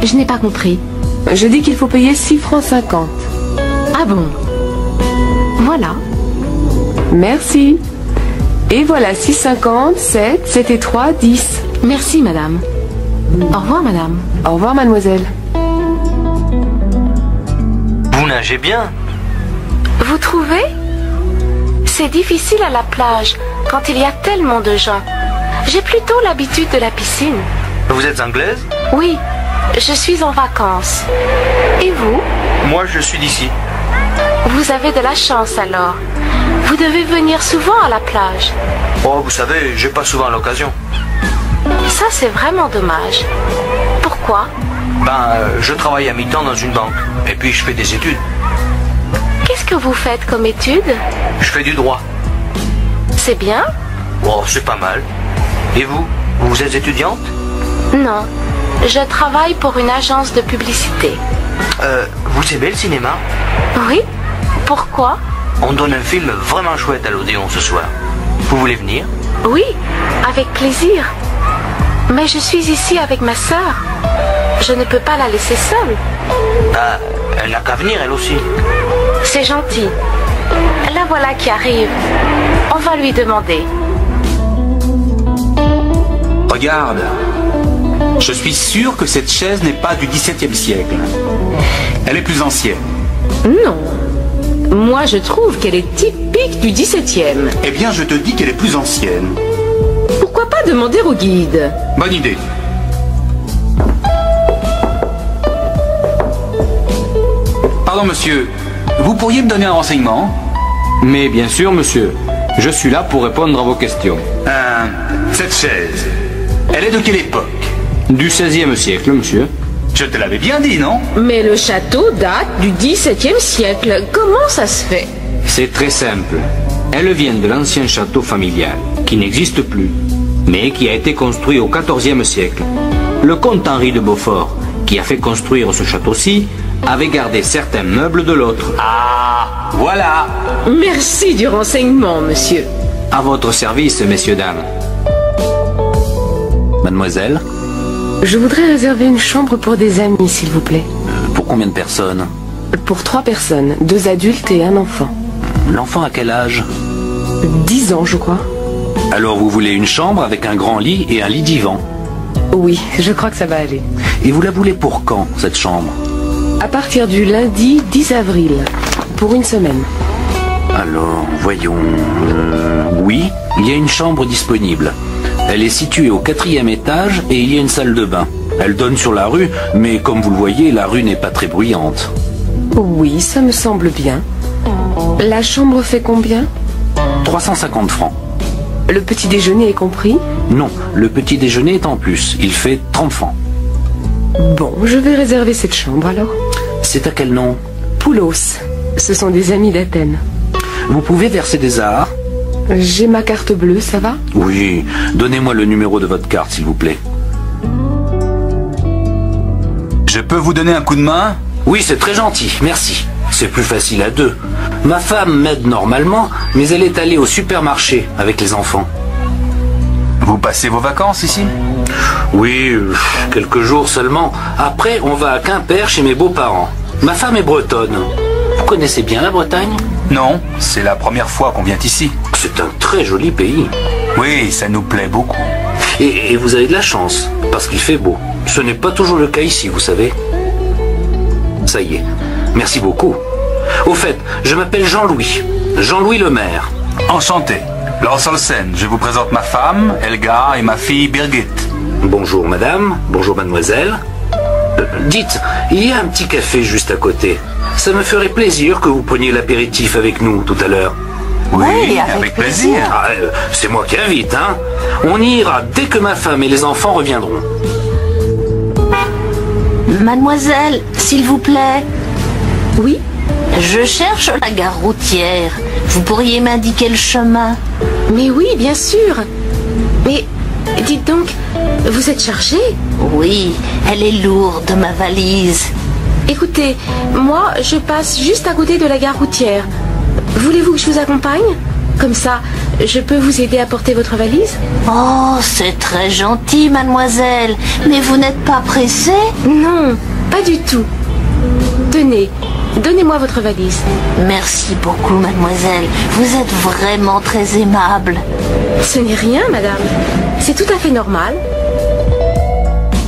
Je n'ai pas compris. Je dis qu'il faut payer 6 francs 50. Ah bon? Voilà. Merci. Et voilà, 6,50, 7, 7 et 3, 10. Merci, madame. Au revoir, madame. Au revoir, mademoiselle. Vous nagez bien? Vous trouvez? C'est difficile à la plage quand il y a tellement de gens. J'ai plutôt l'habitude de la piscine. Vous êtes anglaise? Oui, je suis en vacances. Et vous? Moi, je suis d'ici. Vous avez de la chance alors. Vous devez venir souvent à la plage. Oh, vous savez, j'ai pas souvent l'occasion. Ça, c'est vraiment dommage. Pourquoi? Je travaille à mi-temps dans une banque. Et puis, je fais des études. Qu'est-ce que vous faites comme études? Je fais du droit. C'est bien? Oh, c'est pas mal. Et vous? Vous êtes étudiante? Non, je travaille pour une agence de publicité. Vous aimez le cinéma? Oui? Pourquoi? On donne un film vraiment chouette à l'Odéon ce soir. Vous voulez venir? Oui, avec plaisir. Mais je suis ici avec ma sœur. Je ne peux pas la laisser seule. Ah, elle n'a qu'à venir elle aussi. C'est gentil. La voilà qui arrive. On va lui demander. Regarde. Je suis sûr que cette chaise n'est pas du XVIIe siècle. Elle est plus ancienne. Non. Moi, je trouve qu'elle est typique du XVIIe. Eh bien, je te dis qu'elle est plus ancienne. Pourquoi pas demander au guide? Bonne idée. Pardon, monsieur. Vous pourriez me donner un renseignement? Mais bien sûr, monsieur. Je suis là pour répondre à vos questions. Cette chaise, elle est de quelle époque? Du XVIe siècle, monsieur. Je te l'avais bien dit, non? Mais le château date du XVIIe siècle. Comment ça se fait? C'est très simple. Elle vient de l'ancien château familial, qui n'existe plus, mais qui a été construit au XIVe siècle. Le comte Henri de Beaufort, qui a fait construire ce château-ci, avait gardé certains meubles de l'autre. Ah, voilà. Merci du renseignement, monsieur. À votre service, messieurs, dames. Mademoiselle? Je voudrais réserver une chambre pour des amis, s'il vous plaît. Pour combien de personnes? Pour 3 personnes, 2 adultes et un enfant. L'enfant à quel âge? 10 ans, je crois. Alors vous voulez une chambre avec un grand lit et un lit divan? Oui, je crois que ça va aller. Et vous la voulez pour quand, cette chambre? À partir du lundi 10 avril, pour une semaine. Alors, voyons... oui, il y a une chambre disponible. Elle est située au 4e étage et il y a une salle de bain. Elle donne sur la rue, mais comme vous le voyez, la rue n'est pas très bruyante. Oui, ça me semble bien. La chambre fait combien? 350 francs. Le petit déjeuner est compris? Non, le petit déjeuner est en plus. Il fait 30 francs. Bon, je vais réserver cette chambre alors. C'est à quel nom? Poulos. Ce sont des amis d'Athènes. Vous pouvez verser des arts? J'ai ma carte bleue, ça va? Oui, donnez-moi le numéro de votre carte, s'il vous plaît. Je peux vous donner un coup de main? Oui, c'est très gentil, merci. C'est plus facile à 2. Ma femme m'aide normalement, mais elle est allée au supermarché avec les enfants. Vous passez vos vacances ici? Oui, quelques jours seulement. Après, on va à Quimper chez mes beaux-parents. Ma femme est bretonne. Vous connaissez bien la Bretagne? Non, c'est la première fois qu'on vient ici. C'est un très joli pays. Oui, ça nous plaît beaucoup. Et vous avez de la chance, parce qu'il fait beau. Ce n'est pas toujours le cas ici, vous savez. Ça y est. Merci beaucoup. Au fait, je m'appelle Jean-Louis. Jean-Louis le maire. Enchanté. Lars Olsen, je vous présente ma femme, Helga, et ma fille, Birgit. Bonjour madame, bonjour mademoiselle. Dites, il y a un petit café juste à côté. Ça me ferait plaisir que vous preniez l'apéritif avec nous tout à l'heure. Oui, avec plaisir. Ah, c'est moi qui invite, hein. On y ira dès que ma femme et les enfants reviendront. Mademoiselle, s'il vous plaît. Oui? Je cherche la gare routière. Vous pourriez m'indiquer le chemin? Mais oui, bien sûr. Mais dites donc, vous êtes chargée? Oui, elle est lourde, ma valise. Écoutez, moi, je passe juste à côté de la gare routière. Voulez-vous que je vous accompagne? Comme ça, je peux vous aider à porter votre valise? Oh, c'est très gentil, mademoiselle. Mais vous n'êtes pas pressée? Non, pas du tout. Tenez, donnez-moi votre valise. Merci beaucoup, mademoiselle. Vous êtes vraiment très aimable. Ce n'est rien, madame. C'est tout à fait normal.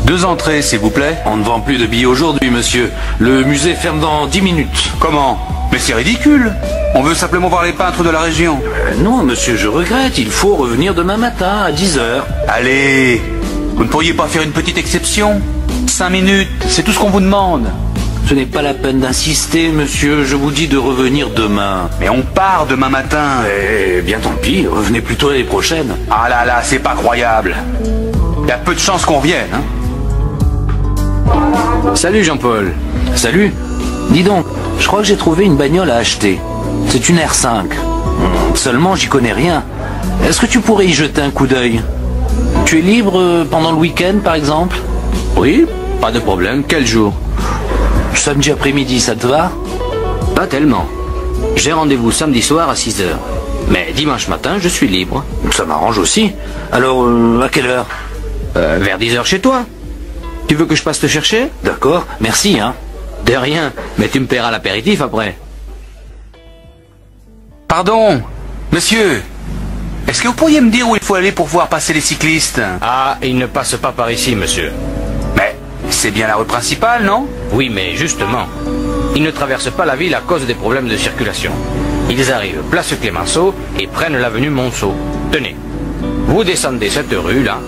2 entrées, s'il vous plaît. On ne vend plus de billets aujourd'hui, monsieur. Le musée ferme dans 10 minutes. Comment? Mais c'est ridicule. On veut simplement voir les peintres de la région. Non, monsieur, je regrette. Il faut revenir demain matin à 10 h. Allez, vous ne pourriez pas faire une petite exception? 5 minutes, c'est tout ce qu'on vous demande. Ce n'est pas la peine d'insister, monsieur. Je vous dis de revenir demain. Mais on part demain matin. Eh bien, tant pis. Revenez plutôt l'année prochaine. Ah là là, c'est pas croyable. Il y a peu de chances qu'on vienne, hein. Salut Jean-Paul. Salut. Dis donc, je crois que j'ai trouvé une bagnole à acheter. C'est une R5. Seulement, j'y connais rien. Est-ce que tu pourrais y jeter un coup d'œil? Tu es libre pendant le week-end, par exemple? Oui, pas de problème. Quel jour? Samedi après-midi, ça te va? Pas tellement. J'ai rendez-vous samedi soir à 6 h. Mais dimanche matin, je suis libre. Ça m'arrange aussi. Alors, à quelle heure? Vers 10 h chez toi. Tu veux que je passe te chercher? D'accord, merci, hein. De rien, mais tu me paieras l'apéritif après. Pardon, monsieur. Est-ce que vous pourriez me dire où il faut aller pour voir passer les cyclistes? Ah, ils ne passent pas par ici, monsieur. Mais c'est bien la rue principale, non? Oui, mais justement, ils ne traversent pas la ville à cause des problèmes de circulation. Ils arrivent place Clémenceau et prennent l'avenue Monceau. Tenez, vous descendez cette rue là,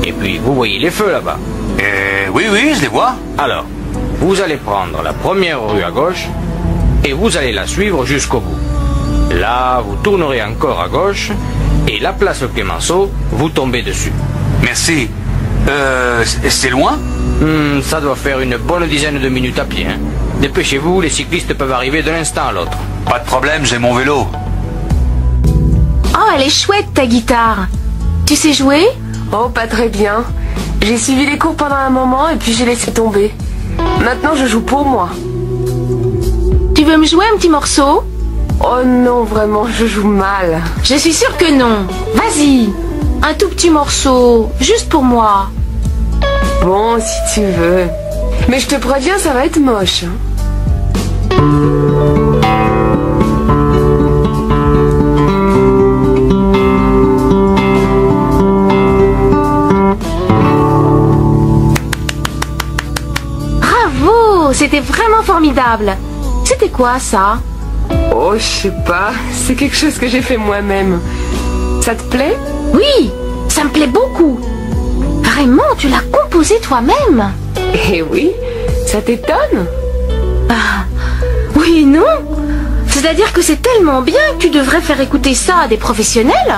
et puis vous voyez les feux là-bas. Oui, je les vois. Alors, vous allez prendre la première rue à gauche et vous allez la suivre jusqu'au bout. Là, vous tournerez encore à gauche et la place Clémenceau, vous tombez dessus. Merci. C'est loin? Ça doit faire une bonne dizaine de minutes à pied. Hein. Dépêchez-vous, les cyclistes peuvent arriver d'un instant à l'autre. Pas de problème, j'ai mon vélo. Oh, elle est chouette ta guitare. Tu sais jouer? Oh, pas très bien. J'ai suivi les cours pendant un moment et puis j'ai laissé tomber. Maintenant, je joue pour moi. Tu veux me jouer un petit morceau? Oh non, vraiment, je joue mal. Je suis sûre que non. Vas-y, un tout petit morceau, juste pour moi. Bon, si tu veux. Mais je te préviens, ça va être moche. Hein. Bravo, c'était vraiment formidable. C'était quoi ça? Oh, je sais pas. C'est quelque chose que j'ai fait moi-même. Ça te plaît? Oui, ça me plaît beaucoup. Vraiment, tu l'as composé toi-même? Eh oui, ça t'étonne? Ah, oui, non. C'est-à-dire que c'est tellement bien que tu devrais faire écouter ça à des professionnels.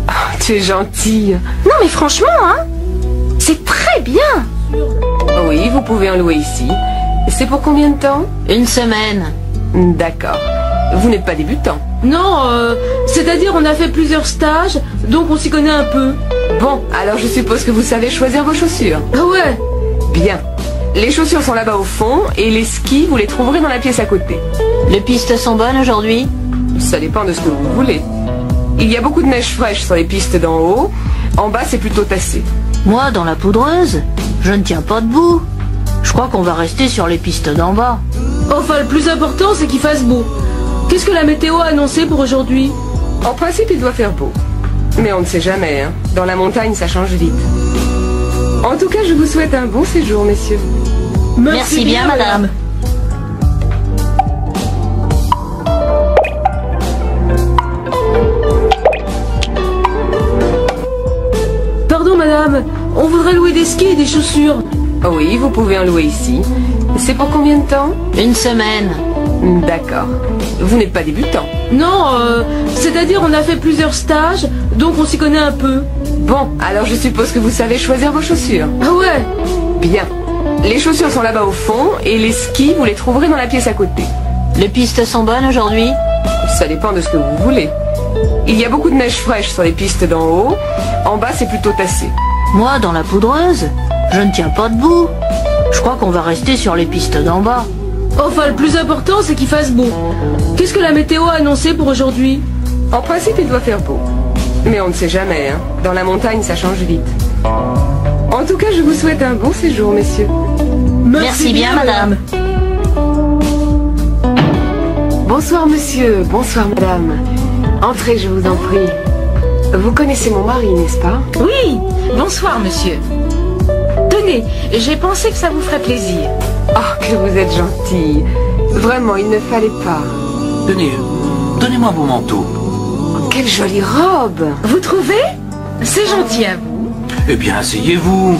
Oh, tu es gentille. Non mais franchement, hein, c'est très bien. Oui, vous pouvez en louer ici. C'est pour combien de temps? 1 semaine. D'accord. Vous n'êtes pas débutant? Non, c'est-à-dire on a fait plusieurs stages, donc on s'y connaît un peu. Bon, alors je suppose que vous savez choisir vos chaussures. Ah ouais. Bien. Les chaussures sont là-bas au fond, et les skis, vous les trouverez dans la pièce à côté. Les pistes sont bonnes aujourd'hui? Ça dépend de ce que vous voulez. Il y a beaucoup de neige fraîche sur les pistes d'en haut. En bas, c'est plutôt tassé. Moi, dans la poudreuse, je ne tiens pas debout. Je crois qu'on va rester sur les pistes d'en bas. Enfin, le plus important, c'est qu'il fasse beau. Qu'est-ce que la météo a annoncé pour aujourd'hui? En principe, il doit faire beau. Mais on ne sait jamais, hein. Dans la montagne, ça change vite. En tout cas, je vous souhaite un bon séjour, messieurs. Merci bien, madame. Pardon, madame. On voudrait louer des skis et des chaussures. Oui, vous pouvez en louer ici. C'est pour combien de temps? 1 semaine. D'accord. Vous n'êtes pas débutant? Non, c'est-à-dire on a fait plusieurs stages, donc on s'y connaît un peu. Bon, alors je suppose que vous savez choisir vos chaussures. Ah ouais. Bien. Les chaussures sont là-bas au fond, et les skis, vous les trouverez dans la pièce à côté. Les pistes sont bonnes aujourd'hui? Ça dépend de ce que vous voulez. Il y a beaucoup de neige fraîche sur les pistes d'en haut. En bas, c'est plutôt tassé. Moi, dans la poudreuse, je ne tiens pas debout. Je crois qu'on va rester sur les pistes d'en bas. Enfin, le plus important, c'est qu'il fasse beau. Qu'est-ce que la météo a annoncé pour aujourd'hui? En principe, il doit faire beau. Mais on ne sait jamais, hein. Dans la montagne, ça change vite. En tout cas, je vous souhaite un bon séjour, messieurs. Merci bien, madame. Bonsoir, monsieur. Bonsoir, madame. Entrez, je vous en prie. Vous connaissez mon mari, n'est-ce pas? Oui. Bonsoir, monsieur. Tenez, j'ai pensé que ça vous ferait plaisir. Oh, que vous êtes gentil. Vraiment, il ne fallait pas. Tenez, donnez-moi vos manteaux. Oh, quelle jolie robe. Vous trouvez? C'est gentil à vous. Eh bien, asseyez-vous.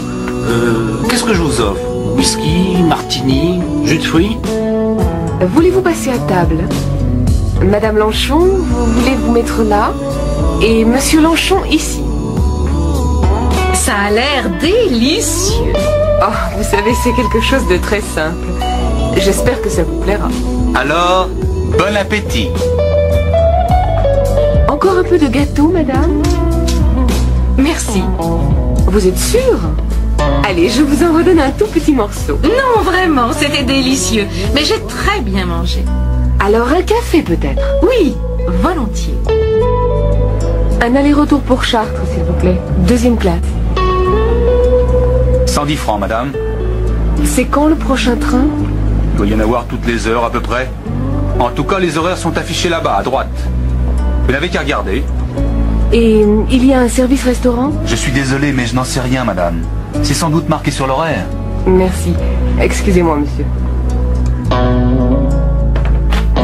Qu'est-ce que je vous offre? Whisky, martini, jus de fruits? Voulez-vous passer à table? Madame Lanchon, vous voulez vous mettre là? Et Monsieur Lanchon ici. Ça a l'air délicieux. Oh, vous savez, c'est quelque chose de très simple. J'espère que ça vous plaira. Alors, bon appétit. Encore un peu de gâteau, madame? Merci. Vous êtes sûre? Allez, je vous en redonne un tout petit morceau. Non, vraiment, c'était délicieux. Mais j'ai très bien mangé. Alors un café peut-être? Oui, volontiers. Un aller-retour pour Chartres, s'il vous plaît. 2e classe. 110 francs, madame. C'est quand le prochain train? Il doit y en avoir toutes les heures à peu près. En tout cas, les horaires sont affichés là-bas, à droite. Vous n'avez qu'à regarder. Et il y a un service restaurant? Je suis désolé, mais je n'en sais rien, madame. C'est sans doute marqué sur l'horaire. Merci. Excusez-moi, monsieur.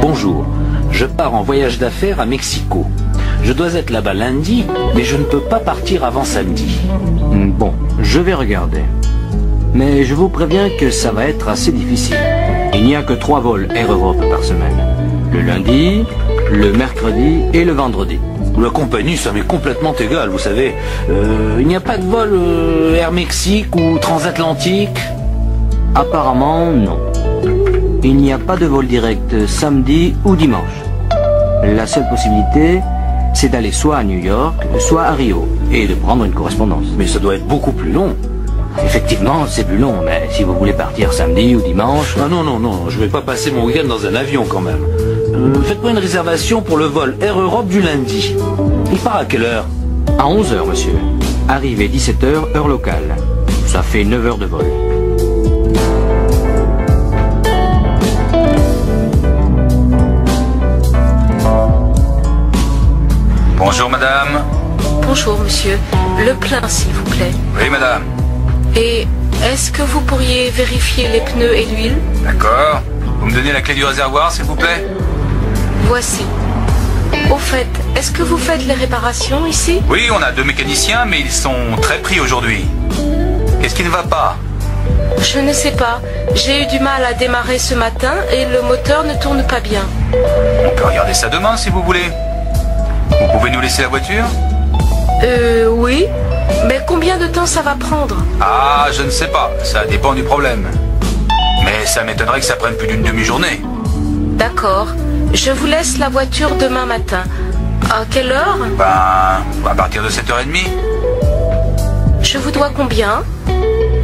Bonjour. Je pars en voyage d'affaires à Mexico. Je dois être là-bas lundi, mais je ne peux pas partir avant samedi. Bon, je vais regarder. Mais je vous préviens que ça va être assez difficile. Il n'y a que 3 vols Air Europe par semaine. Le lundi, le mercredi et le vendredi. La compagnie, ça m'est complètement égal, vous savez. Il n'y a pas de vol Air Mexique ou transatlantique? Apparemment, non. Il n'y a pas de vol direct samedi ou dimanche. La seule possibilité, c'est d'aller soit à New York, soit à Rio, et de prendre une correspondance. Mais ça doit être beaucoup plus long. Effectivement, c'est plus long, mais si vous voulez partir samedi ou dimanche... Ah non, je vais pas passer mon week-end dans un avion quand même. Faites-moi une réservation pour le vol Air Europe du lundi. Il part à quelle heure? À 11h, monsieur. Arrivée 17h, heure locale. Ça fait 9 heures de vol. Bonjour madame. Bonjour monsieur. Le plein s'il vous plaît. Oui madame. Et est-ce que vous pourriez vérifier les pneus et l'huile? D'accord. Vous me donnez la clé du réservoir s'il vous plaît? Voici. Au fait, est-ce que vous faites les réparations ici? Oui, on a 2 mécaniciens mais ils sont très pris aujourd'hui. Qu'est-ce qui ne va pas? Je ne sais pas. J'ai eu du mal à démarrer ce matin et le moteur ne tourne pas bien. On peut regarder ça demain si vous voulez. Vous pouvez nous laisser la voiture? Oui. Mais combien de temps ça va prendre? Ah, je ne sais pas. Ça dépend du problème. Mais ça m'étonnerait que ça prenne plus d'une demi-journée. D'accord. Je vous laisse la voiture demain matin. À quelle heure? Ben, à partir de 7h30. Je vous dois combien?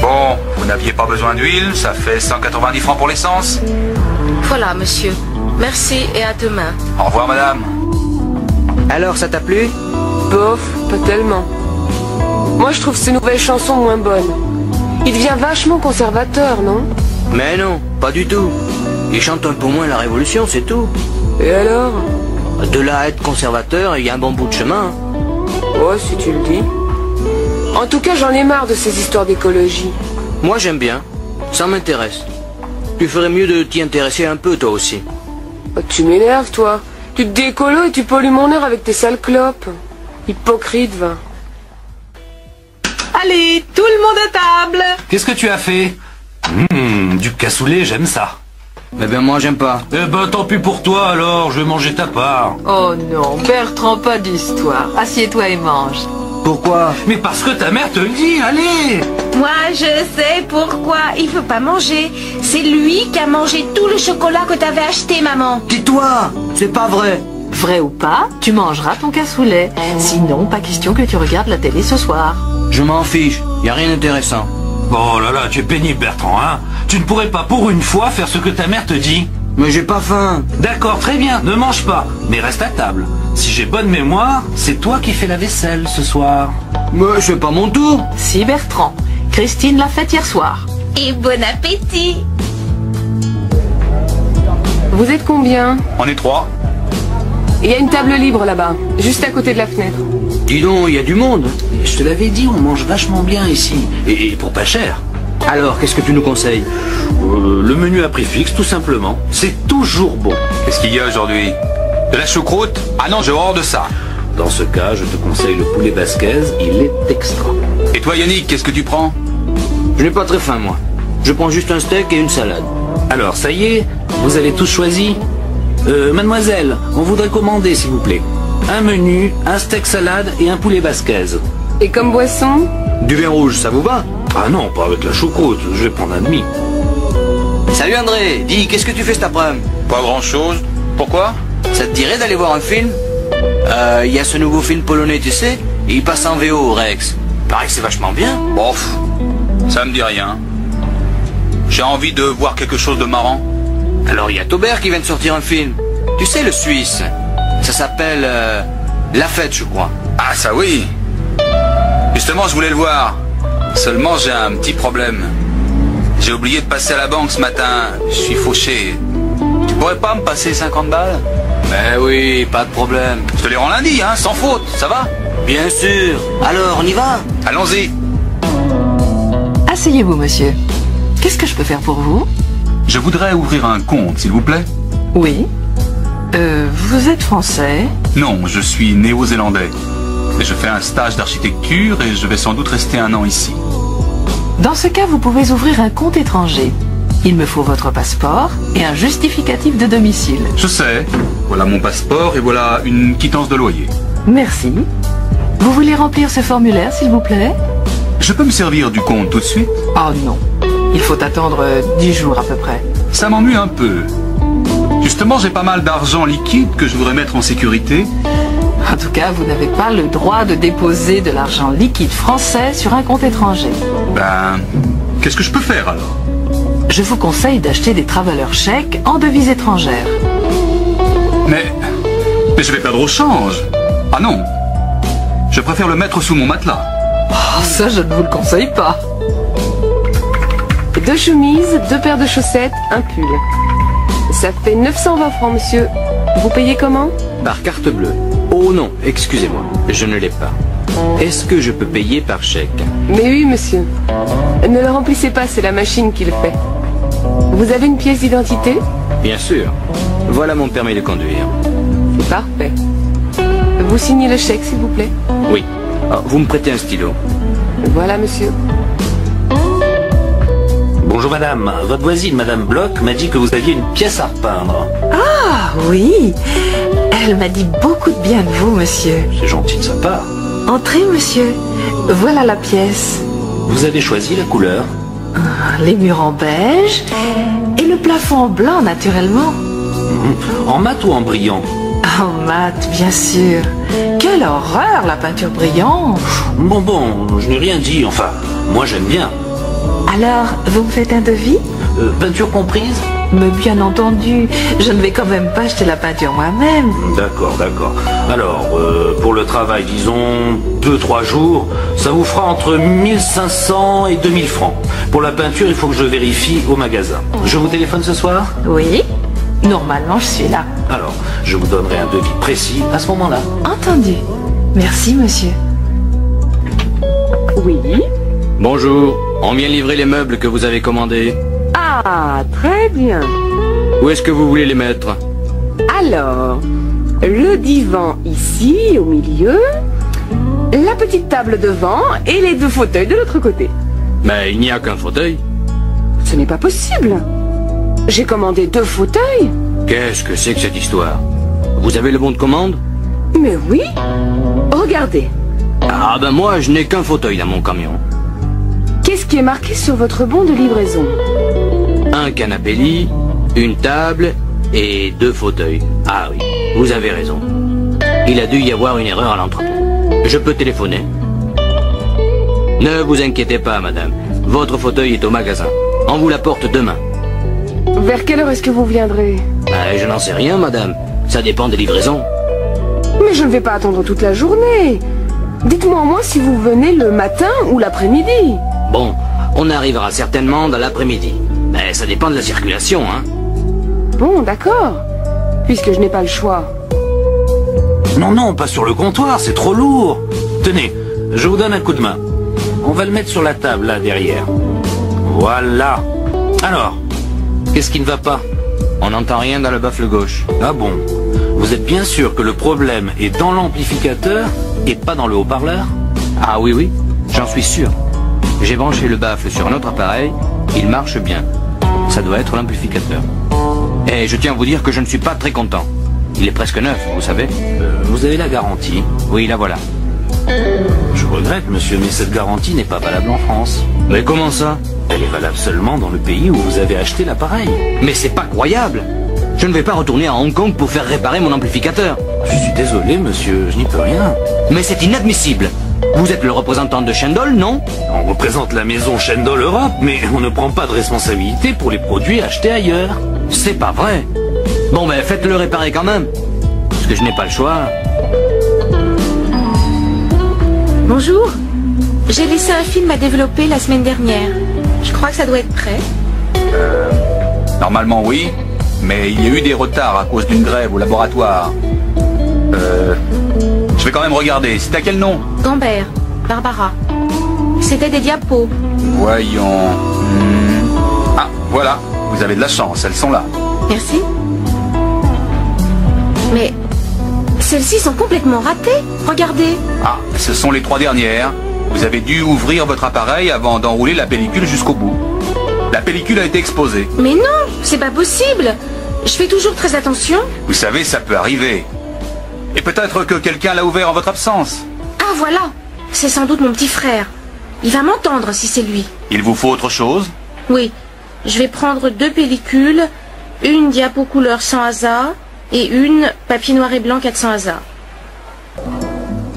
Bon, vous n'aviez pas besoin d'huile, ça fait 190 francs pour l'essence. Voilà, monsieur. Merci et à demain. Au revoir, madame. Alors, ça t'a plu? Bof, pas tellement. Moi, je trouve ces nouvelles chansons moins bonnes. Il devient vachement conservateur, non? Mais non, pas du tout. Il chante un peu moins la Révolution, c'est tout. Et alors? De là à être conservateur, il y a un bon bout de chemin. Ouais, si tu le dis. En tout cas, j'en ai marre de ces histoires d'écologie. Moi, j'aime bien. Ça m'intéresse. Tu ferais mieux de t'y intéresser un peu, toi aussi. Oh, tu m'énerves, toi. Tu te dis écolo et tu pollues mon air avec tes sales clopes. Hypocrite, va. Allez, tout le monde à table. Qu'est-ce que tu as fait? Du cassoulet, j'aime ça. Eh ben moi j'aime pas. Eh ben tant pis pour toi alors, je vais manger ta part. Oh non, Bertrand, pas d'histoire. Assieds-toi et mange. Pourquoi? Mais parce que ta mère te le dit, allez. Moi, je sais pourquoi. Il veut pas manger. C'est lui qui a mangé tout le chocolat que t'avais acheté, maman. Tais-toi, c'est pas vrai. Vrai ou pas, tu mangeras ton cassoulet. Sinon, pas question que tu regardes la télé ce soir. Je m'en fiche, y a rien d'intéressant. Oh là là, tu es pénible Bertrand, hein. Tu ne pourrais pas pour une fois faire ce que ta mère te dit? Mais j'ai pas faim. D'accord, très bien, ne mange pas, mais reste à table. Si j'ai bonne mémoire, c'est toi qui fais la vaisselle ce soir. Mais c'est pas mon tour. Si Bertrand, Christine l'a faite hier soir. Et bon appétit. Vous êtes combien? On est 3. Il y a une table libre là-bas, juste à côté de la fenêtre. Dis donc, il y a du monde. Je te l'avais dit, on mange vachement bien ici. Et pour pas cher. Alors, qu'est-ce que tu nous conseilles? Le menu à prix fixe, tout simplement. C'est toujours bon. Qu'est-ce qu'il y a aujourd'hui? De la choucroute? Ah non, j'ai horreur de ça. Dans ce cas, je te conseille le poulet basquez, il est extra. Et toi Yannick, qu'est-ce que tu prends? Je n'ai pas très faim, moi. Je prends juste un steak et une salade. Alors, ça y est, vous avez tous choisi? Mademoiselle, on voudrait commander, s'il vous plaît. Un menu, un steak salade et un poulet basquez. Et comme boisson? Du vin rouge, ça vous va? Ah non, pas avec la choucroute, je vais prendre un demi. Salut André, dis, qu'est-ce que tu fais cet après-midi? Pas grand-chose. Pourquoi? Ça te dirait d'aller voir un film? Il y a ce nouveau film polonais, tu sais, et il passe en VO au Rex. Pareil que c'est vachement bien. Bof, ça me dit rien. J'ai envie de voir quelque chose de marrant. Alors il y a Taubert qui vient de sortir un film. Tu sais, le Suisse. Ça s'appelle La Fête, je crois. Ah ça oui. Justement, je voulais le voir. Seulement, j'ai un petit problème. J'ai oublié de passer à la banque ce matin. Je suis fauché. Tu pourrais pas me passer 50 balles? Mais oui, pas de problème. Je te les rends lundi, hein, sans faute, ça va? Bien sûr. Alors, on y va? Allons-y. Asseyez-vous, monsieur. Qu'est-ce que je peux faire pour vous? Je voudrais ouvrir un compte, s'il vous plaît. Oui. Vous êtes français? Non, je suis néo-zélandais. Et je fais un stage d'architecture et je vais sans doute rester 1 an ici. Dans ce cas, vous pouvez ouvrir un compte étranger. Il me faut votre passeport et un justificatif de domicile. Je sais. Voilà mon passeport et voilà une quittance de loyer. Merci. Vous voulez remplir ce formulaire, s'il vous plaît? Je peux me servir du compte tout de suite? Oh non. Il faut attendre 10 jours à peu près. Ça m'ennuie un peu. Justement, j'ai pas mal d'argent liquide que je voudrais mettre en sécurité. En tout cas, vous n'avez pas le droit de déposer de l'argent liquide français sur un compte étranger. Ben, qu'est-ce que je peux faire alors? Je vous conseille d'acheter des travelers chèques en devises étrangères. Mais je vais perdre au change. Ah non. Je préfère le mettre sous mon matelas. Oh, ça, je ne vous le conseille pas. 2 chemises, 2 paires de chaussettes, un pull. Ça fait 920 francs, monsieur. Vous payez comment? Par carte bleue. Oh non, excusez-moi, je ne l'ai pas. Est-ce que je peux payer par chèque? Mais oui, monsieur. Ne le remplissez pas, c'est la machine qui le fait. Vous avez une pièce d'identité? Bien sûr. Voilà mon permis de conduire. C'est parfait. Vous signez le chèque, s'il vous plaît? Oui. Oh, vous me prêtez un stylo? Voilà, monsieur. Bonjour madame, votre voisine, madame Bloch, m'a dit que vous aviez une pièce à repeindre. Ah oui, elle m'a dit beaucoup de bien de vous, monsieur. C'est gentil de sa part. Entrez, monsieur. Voilà la pièce. Vous avez choisi la couleur? Les murs en beige et le plafond en blanc, naturellement. En mat ou en brillant? En mat, bien sûr. Quelle horreur, la peinture brillante. Bon, je n'ai rien dit, enfin, moi j'aime bien. Alors, vous me faites un devis? Peinture comprise? Mais bien entendu, je ne vais quand même pas acheter la peinture moi-même. D'accord. Alors, pour le travail, disons 2-3 jours, ça vous fera entre 1500 et 2000 francs. Pour la peinture, il faut que je vérifie au magasin. Je vous téléphone ce soir? Oui, normalement je suis là. Alors, je vous donnerai un devis précis à ce moment-là. Entendu. Merci, monsieur. Oui. Bonjour, on vient livrer les meubles que vous avez commandés. Ah, très bien. Où est-ce que vous voulez les mettre? Alors, le divan ici, au milieu, la petite table devant et les 2 fauteuils de l'autre côté. Mais il n'y a qu'un fauteuil. Ce n'est pas possible. J'ai commandé 2 fauteuils. Qu'est-ce que c'est que cette histoire? Vous avez le bon de commande? Mais oui. Regardez. Ah ben moi, je n'ai qu'un fauteuil dans mon camion. Qu'est-ce qui est marqué sur votre bon de livraison? Un canapé lit, une table et 2 fauteuils. Ah oui, vous avez raison. Il a dû y avoir une erreur à l'entrepôt. Je peux téléphoner. Ne vous inquiétez pas, madame. Votre fauteuil est au magasin. On vous l'apporte demain. Vers quelle heure est-ce que vous viendrez? Je n'en sais rien, madame. Ça dépend des livraisons. Mais je ne vais pas attendre toute la journée. Dites-moi au moins si vous venez le matin ou l'après-midi. Bon, on arrivera certainement dans l'après-midi. Mais ça dépend de la circulation, hein. Bon, d'accord. Puisque je n'ai pas le choix. Non, pas sur le comptoir, c'est trop lourd. Tenez, je vous donne un coup de main. On va le mettre sur la table, là, derrière. Voilà. Alors, qu'est-ce qui ne va pas? On n'entend rien dans le baffle gauche. Ah bon? Vous êtes bien sûr que le problème est dans l'amplificateur et pas dans le haut-parleur? Ah oui, j'en suis sûr. J'ai branché le baffle sur un autre appareil, il marche bien. Ça doit être l'amplificateur. Et je tiens à vous dire que je ne suis pas très content. Il est presque neuf, vous savez. Vous avez la garantie? Oui, la voilà. Je regrette, monsieur, mais cette garantie n'est pas valable en France. Mais comment ça? Elle est valable seulement dans le pays où vous avez acheté l'appareil. Mais c'est pas croyable. Je ne vais pas retourner à Hong Kong pour faire réparer mon amplificateur. Je suis désolé, monsieur, je n'y peux rien. Mais c'est inadmissible. Vous êtes le représentant de Shendol, non? On représente la maison Shendol Europe, mais on ne prend pas de responsabilité pour les produits achetés ailleurs. C'est pas vrai. Bon, ben faites-le réparer quand même. Parce que je n'ai pas le choix. Bonjour. J'ai laissé un film à développer la semaine dernière. Je crois que ça doit être prêt. Normalement oui, mais il y a eu des retards à cause d'une grève au laboratoire. Je vais quand même regarder. C'est à quel nom? Gambert, Barbara. C'était des diapos. Voyons. Ah, voilà. Vous avez de la chance, elles sont là. Merci. Mais celles-ci sont complètement ratées. Regardez. Ah, ce sont les 3 dernières. Vous avez dû ouvrir votre appareil avant d'enrouler la pellicule jusqu'au bout. La pellicule a été exposée. Mais non, c'est pas possible. Je fais toujours très attention. Vous savez, ça peut arriver. Et peut-être que quelqu'un l'a ouvert en votre absence. Ah voilà, c'est sans doute mon petit frère. Il va m'entendre si c'est lui. Il vous faut autre chose? Oui, je vais prendre 2 pellicules, une diapo couleur 100 ASA et une papier noir et blanc 400 ASA.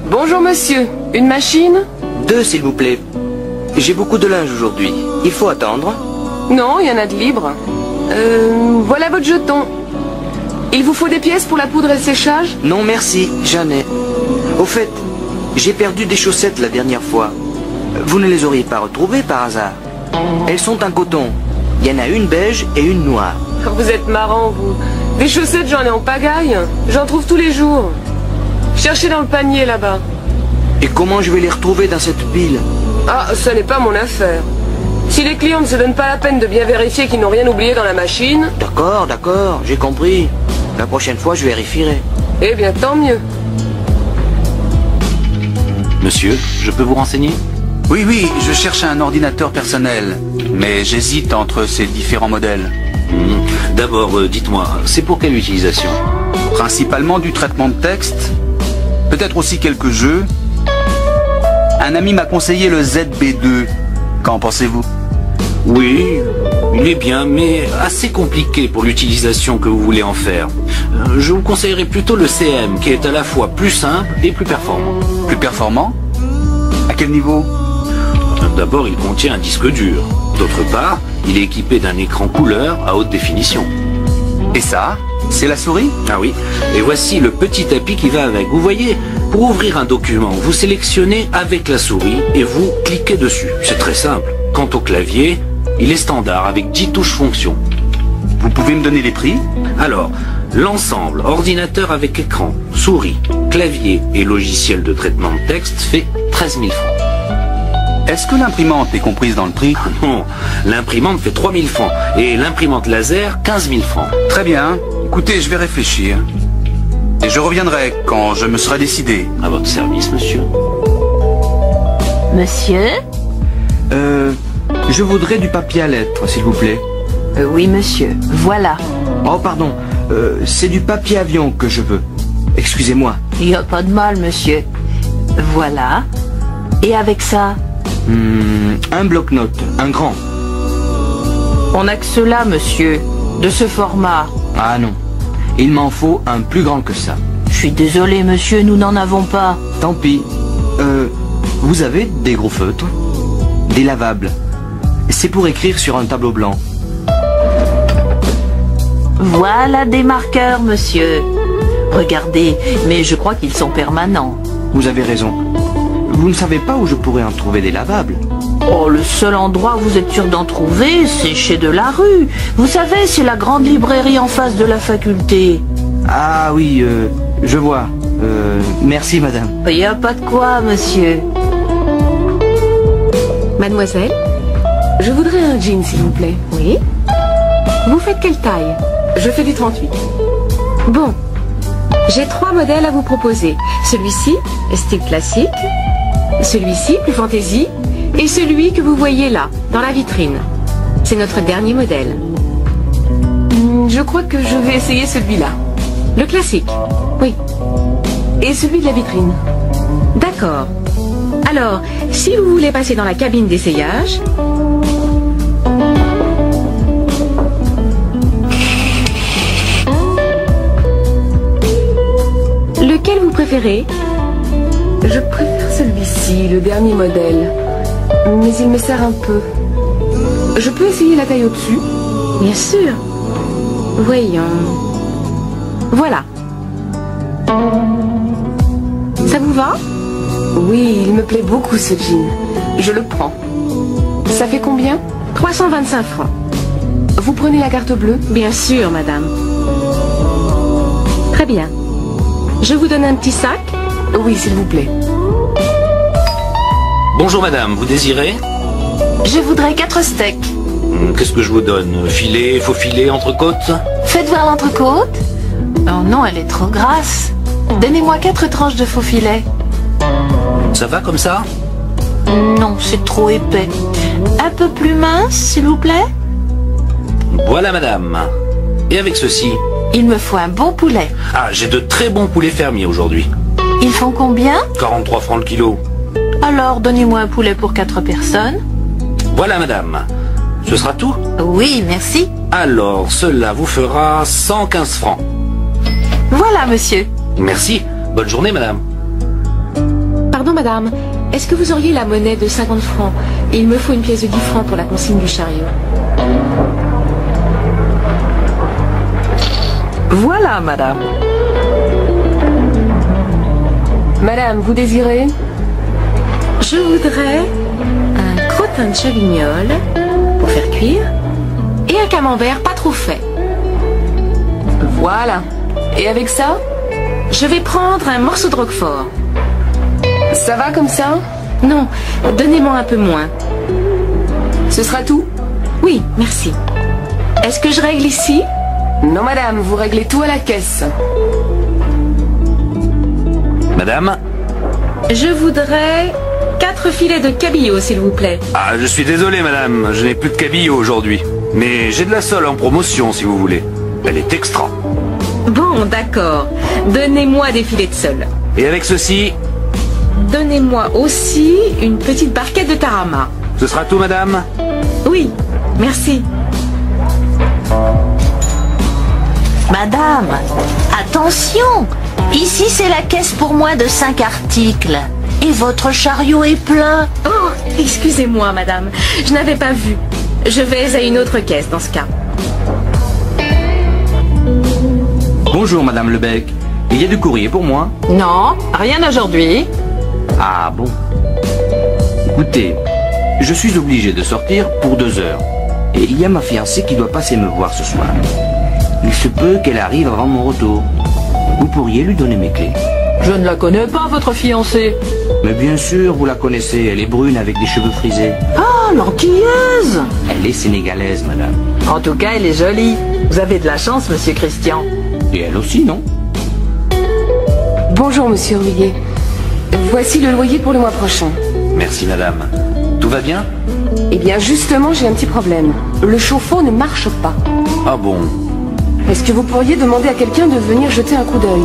Bonjour monsieur, une machine? 2 s'il vous plaît. J'ai beaucoup de linge aujourd'hui. Il faut attendre. Non, il y en a de libre. Voilà votre jeton. Il vous faut des pièces pour la poudre et le séchage? Non merci, j'en ai. Au fait, j'ai perdu des chaussettes la dernière fois. Vous ne les auriez pas retrouvées par hasard? Elles sont en coton. Il y en a une beige et une noire. Vous êtes marrant, vous. Des chaussettes, j'en ai en pagaille. J'en trouve tous les jours. Cherchez dans le panier, là-bas. Et comment je vais les retrouver dans cette pile? Ah, ça n'est pas mon affaire. Si les clients ne se donnent pas la peine de bien vérifier qu'ils n'ont rien oublié dans la machine... D'accord, d'accord, j'ai compris. La prochaine fois, je vérifierai. Eh bien, tant mieux. Monsieur, je peux vous renseigner? Oui, oui, je cherche un ordinateur personnel, mais j'hésite entre ces différents modèles. D'abord, dites-moi, c'est pour quelle utilisation? Principalement du traitement de texte, peut-être aussi quelques jeux. Un ami m'a conseillé le ZB2. Qu'en pensez-vous? Oui, il est bien, mais assez compliqué pour l'utilisation que vous voulez en faire. Je vous conseillerais plutôt le CM, qui est à la fois plus simple et plus performant. Plus performant? À quel niveau? D'abord, il contient un disque dur. D'autre part, il est équipé d'un écran couleur à haute définition. Et ça, c'est la souris? Ah oui, et voici le petit tapis qui va avec. Vous voyez, pour ouvrir un document, vous sélectionnez avec la souris et vous cliquez dessus. C'est très simple. Quant au clavier, il est standard avec 10 touches fonctions. Vous pouvez me donner les prix? Alors, l'ensemble, ordinateur avec écran, souris, clavier et logiciel de traitement de texte fait 13 000 francs. Est-ce que l'imprimante est comprise dans le prix? Non, l'imprimante fait 3 000 francs et l'imprimante laser 15 000 francs. Très bien, écoutez, je vais réfléchir. Et je reviendrai quand je me serai décidé. À votre service, monsieur. Monsieur? Je voudrais du papier à lettres, s'il vous plaît. Oui, monsieur. Voilà. Oh, pardon. C'est du papier avion que je veux. Excusez-moi. Il n'y a pas de mal, monsieur. Voilà. Et avec ça? Un bloc-notes, un grand. On n'a que cela, monsieur. De ce format. Ah non. Il m'en faut un plus grand que ça. Je suis désolé, monsieur, nous n'en avons pas. Tant pis. Vous avez des gros feutres? Des lavables? C'est pour écrire sur un tableau blanc. Voilà des marqueurs, monsieur. Regardez, mais je crois qu'ils sont permanents. Vous avez raison. Vous ne savez pas où je pourrais en trouver des lavables? Oh, le seul endroit où vous êtes sûr d'en trouver, c'est chez Delarue. Vous savez, c'est la grande librairie en face de la faculté. Ah oui, je vois. Merci, madame. Il n'y a pas de quoi, monsieur. Mademoiselle, je voudrais un jean, s'il vous plaît. Oui? Vous faites quelle taille? Je fais du 38. Bon, j'ai 3 modèles à vous proposer. Celui-ci, style classique. Celui-ci, plus fantaisie. Et celui que vous voyez là, dans la vitrine. C'est notre dernier modèle. Je crois que je vais essayer celui-là. Le classique. Oui. Et celui de la vitrine. D'accord. Alors, si vous voulez passer dans la cabine d'essayage... Lequel vous préférez? Je préfère celui-ci, le dernier modèle. Mais il me serre un peu. Je peux essayer la taille au-dessus? Bien sûr. Voyons. Voilà. Ça vous va? Oui, il me plaît beaucoup ce jean. Je le prends. Ça fait combien? 325 francs. Vous prenez la carte bleue? Bien sûr, madame. Très bien. Je vous donne un petit sac? Oui, s'il vous plaît. Bonjour madame, vous désirez? Je voudrais 4 steaks. Qu'est-ce que je vous donne? Filet, faux filet, entrecôte? Faites voir l'entrecôte. Oh non, elle est trop grasse. Donnez-moi 4 tranches de faux filet. Ça va comme ça? Non, c'est trop épais. Un peu plus mince, s'il vous plaît? Voilà madame. Et avec ceci? Il me faut un bon poulet. Ah, j'ai de très bons poulets fermiers aujourd'hui. Ils font combien? 43 francs le kilo. Alors, donnez-moi un poulet pour 4 personnes. Voilà madame. Ce sera tout? Oui, merci. Alors, cela vous fera 115 francs. Voilà, monsieur. Merci. Bonne journée madame. Pardon madame, est-ce que vous auriez la monnaie de 50 francs? Il me faut une pièce de 10 francs pour la consigne du chariot. Voilà, madame. Madame, vous désirez? Je voudrais un crottin gratin de chavignol pour faire cuire et un camembert pas trop fait. Voilà. Et avec ça, je vais prendre un morceau de roquefort. Ça va comme ça? Non, donnez-moi un peu moins. Ce sera tout? Oui, merci. Est-ce que je règle ici? Non, madame, vous réglez tout à la caisse. Madame? Je voudrais 4 filets de cabillaud, s'il vous plaît. Ah, je suis désolé, madame, je n'ai plus de cabillaud aujourd'hui. Mais j'ai de la sole en promotion, si vous voulez. Elle est extra. Bon, d'accord. Donnez-moi des filets de sole. Et avec ceci? Donnez-moi aussi une petite barquette de tarama. Ce sera tout, madame? Oui, merci. Madame, attention! Ici, c'est la caisse pour moins de 5 articles. Et votre chariot est plein. Oh, excusez-moi, madame. Je n'avais pas vu. Je vais à une autre caisse dans ce cas. Bonjour, Madame Lebec. Il y a du courrier pour moi? Non, rien aujourd'hui. Ah bon? Écoutez, je suis obligé de sortir pour 2 heures. Et il y a ma fiancée qui doit passer me voir ce soir. Il se peut qu'elle arrive avant mon retour. Vous pourriez lui donner mes clés. Je ne la connais pas, votre fiancée. Mais bien sûr, vous la connaissez. Elle est brune avec des cheveux frisés. Ah, l'anquillaise! Elle est sénégalaise, madame. En tout cas, elle est jolie. Vous avez de la chance, monsieur Christian. Et elle aussi, non? Bonjour, monsieur Rouillet. Voici le loyer pour le mois prochain. Merci, madame. Tout va bien? Eh bien, justement, j'ai un petit problème. Le chauffe-eau ne marche pas. Ah bon? Est-ce que vous pourriez demander à quelqu'un de venir jeter un coup d'œil?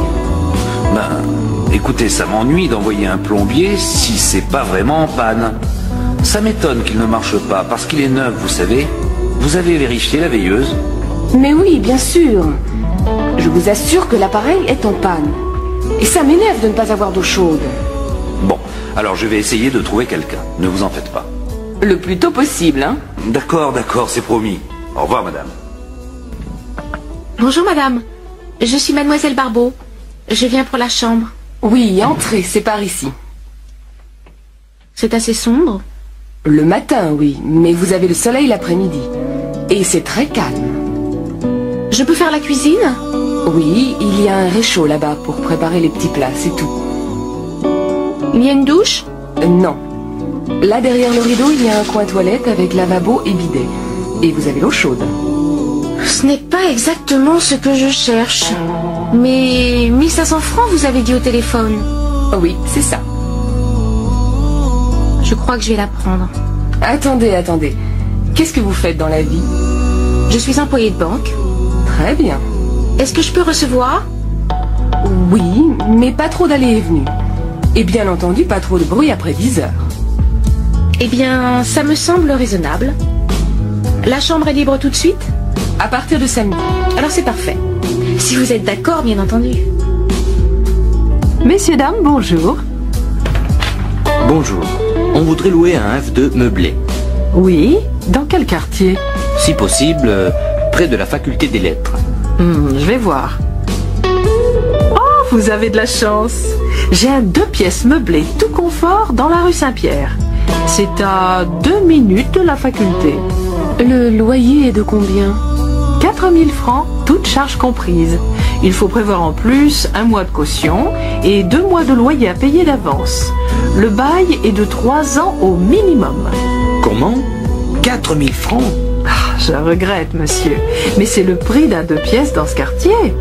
Ben, écoutez, ça m'ennuie d'envoyer un plombier si c'est pas vraiment en panne. Ça m'étonne qu'il ne marche pas, parce qu'il est neuf, vous savez. Vous avez vérifié la veilleuse? Mais oui, bien sûr. Je vous assure que l'appareil est en panne. Et ça m'énerve de ne pas avoir d'eau chaude. Bon, alors je vais essayer de trouver quelqu'un. Ne vous en faites pas. Le plus tôt possible, hein? D'accord, c'est promis. Au revoir, madame. Bonjour, madame. Je suis mademoiselle Barbeau. Je viens pour la chambre. Oui, entrez, c'est par ici. C'est assez sombre? Le matin, oui, mais vous avez le soleil l'après-midi. Et c'est très calme. Je peux faire la cuisine? Oui, il y a un réchaud là-bas pour préparer les petits plats, c'est tout. Il y a une douche? Non. Là, derrière le rideau, il y a un coin toilette avec lavabo et bidet. Et vous avez l'eau chaude. Ce n'est pas exactement ce que je cherche. Mais 1500 francs, vous avez dit au téléphone. Oui, c'est ça. Je crois que je vais la prendre. Attendez. Qu'est-ce que vous faites dans la vie? Je suis employée de banque. Très bien. Est-ce que je peux recevoir? Oui, mais pas trop d'allées et venues. Et bien entendu, pas trop de bruit après 10 heures. Eh bien, ça me semble raisonnable. La chambre est libre tout de suite? À partir de samedi. Alors c'est parfait. Si vous êtes d'accord, bien entendu. Messieurs, dames, bonjour. Bonjour. On voudrait louer un F2 meublé. Oui, dans quel quartier? Si possible, près de la faculté des lettres. Je vais voir. Oh, vous avez de la chance. J'ai un 2 pièces meublé tout confort dans la rue Saint-Pierre. C'est à 2 minutes de la faculté. Le loyer est de combien? 4000 francs, toutes charges comprises. Il faut prévoir en plus 1 mois de caution et 2 mois de loyer à payer d'avance. Le bail est de 3 ans au minimum. Comment? 4000 francs? Je regrette, monsieur, mais c'est le prix d'un 2 pièces dans ce quartier.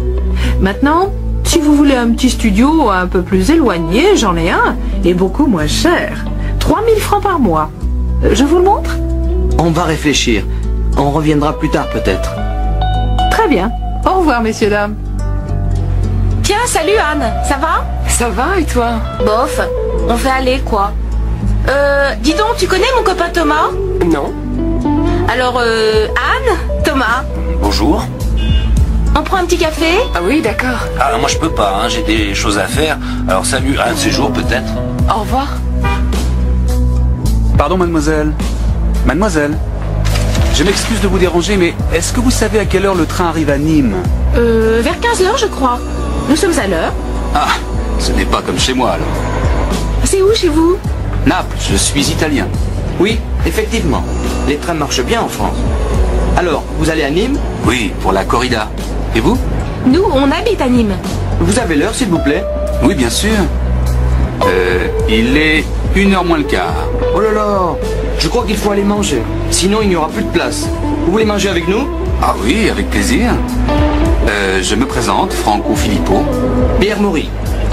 Maintenant, si vous voulez un petit studio un peu plus éloigné, j'en ai un, et beaucoup moins cher. 3000 francs par mois. Je vous le montre? On va réfléchir. On reviendra plus tard peut-être. Très bien. Au revoir, messieurs, dames. Tiens, salut Anne, ça va? Ça va et toi? Bof, on fait aller quoi. Dis donc, tu connais mon copain Thomas? Non. Alors, Anne, Thomas. Bonjour. On prend un petit café? Ah oui, d'accord. Ah, moi je peux pas, hein, j'ai des choses à faire. Alors salut, un de ces jours peut-être. Au revoir. Pardon, mademoiselle. Mademoiselle, je m'excuse de vous déranger, mais est-ce que vous savez à quelle heure le train arrive à Nîmes? Vers 15h, je crois. Nous sommes à l'heure. Ah, ce n'est pas comme chez moi, alors. C'est où, chez vous? Naples, je suis italien. Oui, Effectivement, les trains marchent bien en France. Alors, vous allez à Nîmes? Oui, pour la corrida. Et vous? Nous, on habite à Nîmes. Vous avez l'heure, s'il vous plaît? Oui, bien sûr. Il est 1h moins le quart. Oh là là, je crois qu'il faut aller manger. Sinon, il n'y aura plus de place. Vous voulez manger avec nous? Ah oui, avec plaisir. Je me présente, Franco Filippo. Pierre Maury,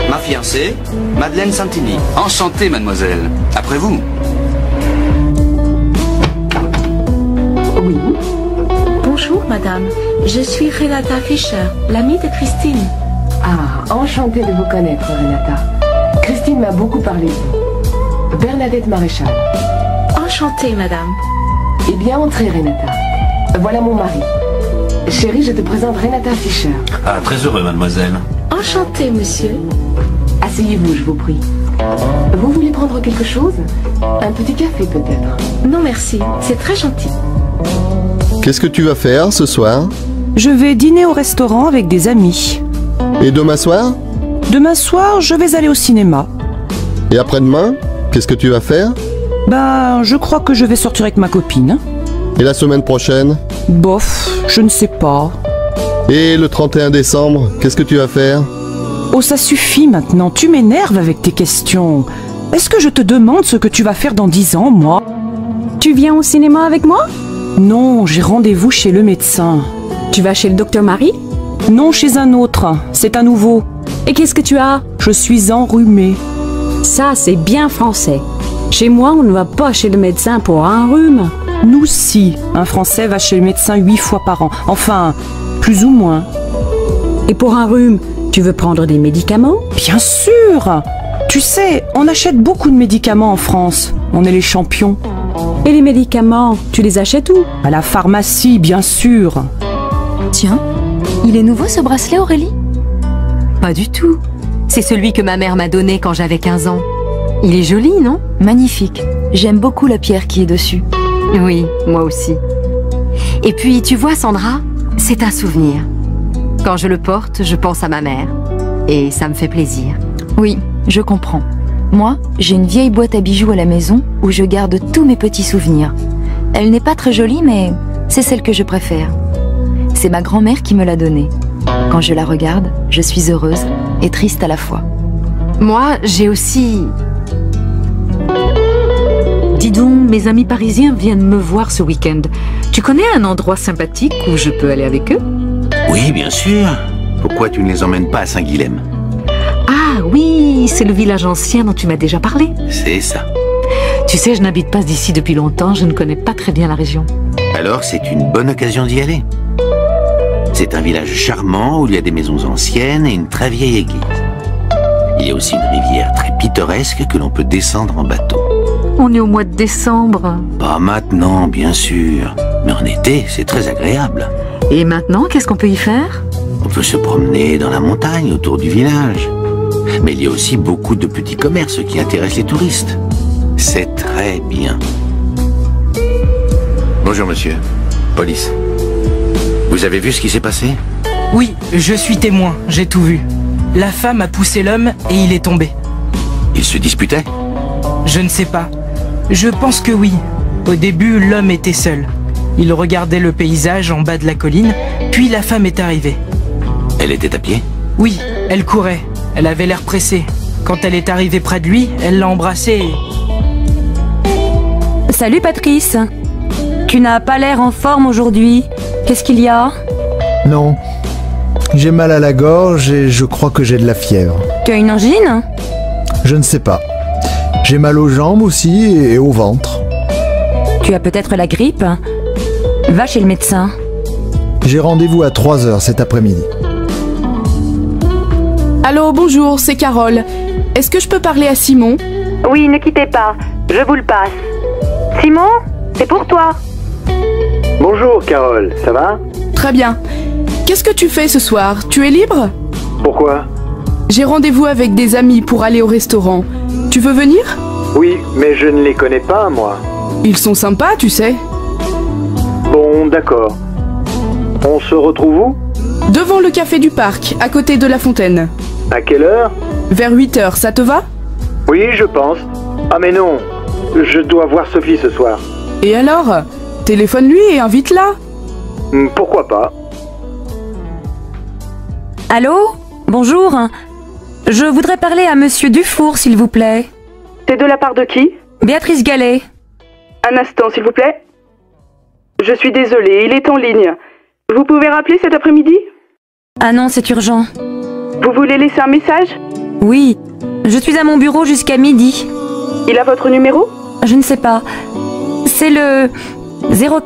ma fiancée, Madeleine Santini. Enchanté, mademoiselle. Après vous. Oui. Bonjour, madame. Je suis Renata Fischer, l'amie de Christine. Ah, enchantée de vous connaître, Renata. Christine m'a beaucoup parlé de vous. Bernadette Maréchal. Enchantée, madame. Eh bien, entrez, Renata. Voilà mon mari. Chérie, je te présente Renata Fischer. Ah, très heureux, mademoiselle. Enchantée, monsieur. Asseyez-vous, je vous prie. Vous voulez prendre quelque chose? Un petit café, peut-être? Non, merci. C'est très gentil. Qu'est-ce que tu vas faire ce soir? Je vais dîner au restaurant avec des amis. Et demain soir? Demain soir, je vais aller au cinéma. Et après-demain, qu'est-ce que tu vas faire? Ben, je crois que je vais sortir avec ma copine. Et la semaine prochaine? Bof, je ne sais pas. Et le 31 décembre, qu'est-ce que tu vas faire? Oh, ça suffit maintenant, tu m'énerves avec tes questions. Est-ce que je te demande ce que tu vas faire dans 10 ans, moi? Tu viens au cinéma avec moi? Non, j'ai rendez-vous chez le médecin. Tu vas chez le docteur Marie? Non, chez un autre. C'est un nouveau. Et qu'est-ce que tu as? Je suis enrhumée. Ça, c'est bien français. Chez moi, on ne va pas chez le médecin pour un rhume. Nous, si. Un Français va chez le médecin 8 fois par an. Enfin, plus ou moins. Et pour un rhume, tu veux prendre des médicaments? Bien sûr! Tu sais, on achète beaucoup de médicaments en France. On est les champions. Et les médicaments, tu les achètes où? À la pharmacie, bien sûr. Tiens, il est nouveau ce bracelet, Aurélie? Pas du tout. C'est celui que ma mère m'a donné quand j'avais 15 ans. Il est joli, non? Magnifique. J'aime beaucoup la pierre qui est dessus. Oui, moi aussi. Et puis, tu vois, Sandra, c'est un souvenir. Quand je le porte, je pense à ma mère. Et ça me fait plaisir. Oui, je comprends. Moi, j'ai une vieille boîte à bijoux à la maison où je garde tous mes petits souvenirs. Elle n'est pas très jolie, mais c'est celle que je préfère. C'est ma grand-mère qui me l'a donnée. Quand je la regarde, je suis heureuse et triste à la fois. Moi, j'ai aussi... Dis donc, mes amis parisiens viennent me voir ce week-end. Tu connais un endroit sympathique où je peux aller avec eux? Oui, bien sûr. Pourquoi tu ne les emmènes pas à Saint-Guilhem? Ah oui, c'est le village ancien dont tu m'as déjà parlé. C'est ça. Tu sais, je n'habite pas d'ici depuis longtemps, je ne connais pas très bien la région. Alors c'est une bonne occasion d'y aller. C'est un village charmant où il y a des maisons anciennes et une très vieille église. Il y a aussi une rivière très pittoresque que l'on peut descendre en bateau. On est au mois de décembre. Pas maintenant, bien sûr. Mais en été, c'est très agréable. Et maintenant, qu'est-ce qu'on peut y faire? On peut se promener dans la montagne autour du village. Mais il y a aussi beaucoup de petits commerces qui intéressent les touristes. C'est très bien. Bonjour monsieur. Police. Vous avez vu ce qui s'est passé? Oui, je suis témoin, j'ai tout vu. La femme a poussé l'homme et il est tombé. Ils se disputaient? Je ne sais pas. Je pense que oui. Au début, l'homme était seul. Il regardait le paysage en bas de la colline, puis la femme est arrivée. Elle était à pied? Oui, elle courait. Elle avait l'air pressée. Quand elle est arrivée près de lui, elle l'a embrassé et... Salut Patrice. Tu n'as pas l'air en forme aujourd'hui. Qu'est-ce qu'il y a? Non. J'ai mal à la gorge et je crois que j'ai de la fièvre. Tu as une angine? Je ne sais pas. J'ai mal aux jambes aussi et au ventre. Tu as peut-être la grippe? Va chez le médecin. J'ai rendez-vous à 3h cet après-midi. Allô, bonjour, c'est Carole. Est-ce que je peux parler à Simon? Oui, ne quittez pas. Je vous le passe. Simon, c'est pour toi. Bonjour Carole, ça va? Très bien. Qu'est-ce que tu fais ce soir? Tu es libre? Pourquoi? J'ai rendez-vous avec des amis pour aller au restaurant. Tu veux venir? Oui, mais je ne les connais pas, moi. Ils sont sympas, tu sais. Bon, d'accord. On se retrouve où? Devant le café du parc, à côté de la fontaine. À quelle heure? Vers 8h, ça te va? Oui, je pense. Ah mais non, je dois voir Sophie ce soir. Et alors? Téléphone-lui et invite-la. Pourquoi pas? Allô? Bonjour. Je voudrais parler à Monsieur Dufour, s'il vous plaît. C'est de la part de qui? Béatrice Gallet. Un instant, s'il vous plaît. Je suis désolée, il est en ligne. Vous pouvez rappeler cet après-midi? Ah non, c'est urgent. Vous voulez laisser un message? Oui. Je suis à mon bureau jusqu'à midi. Il a votre numéro? Je ne sais pas. C'est le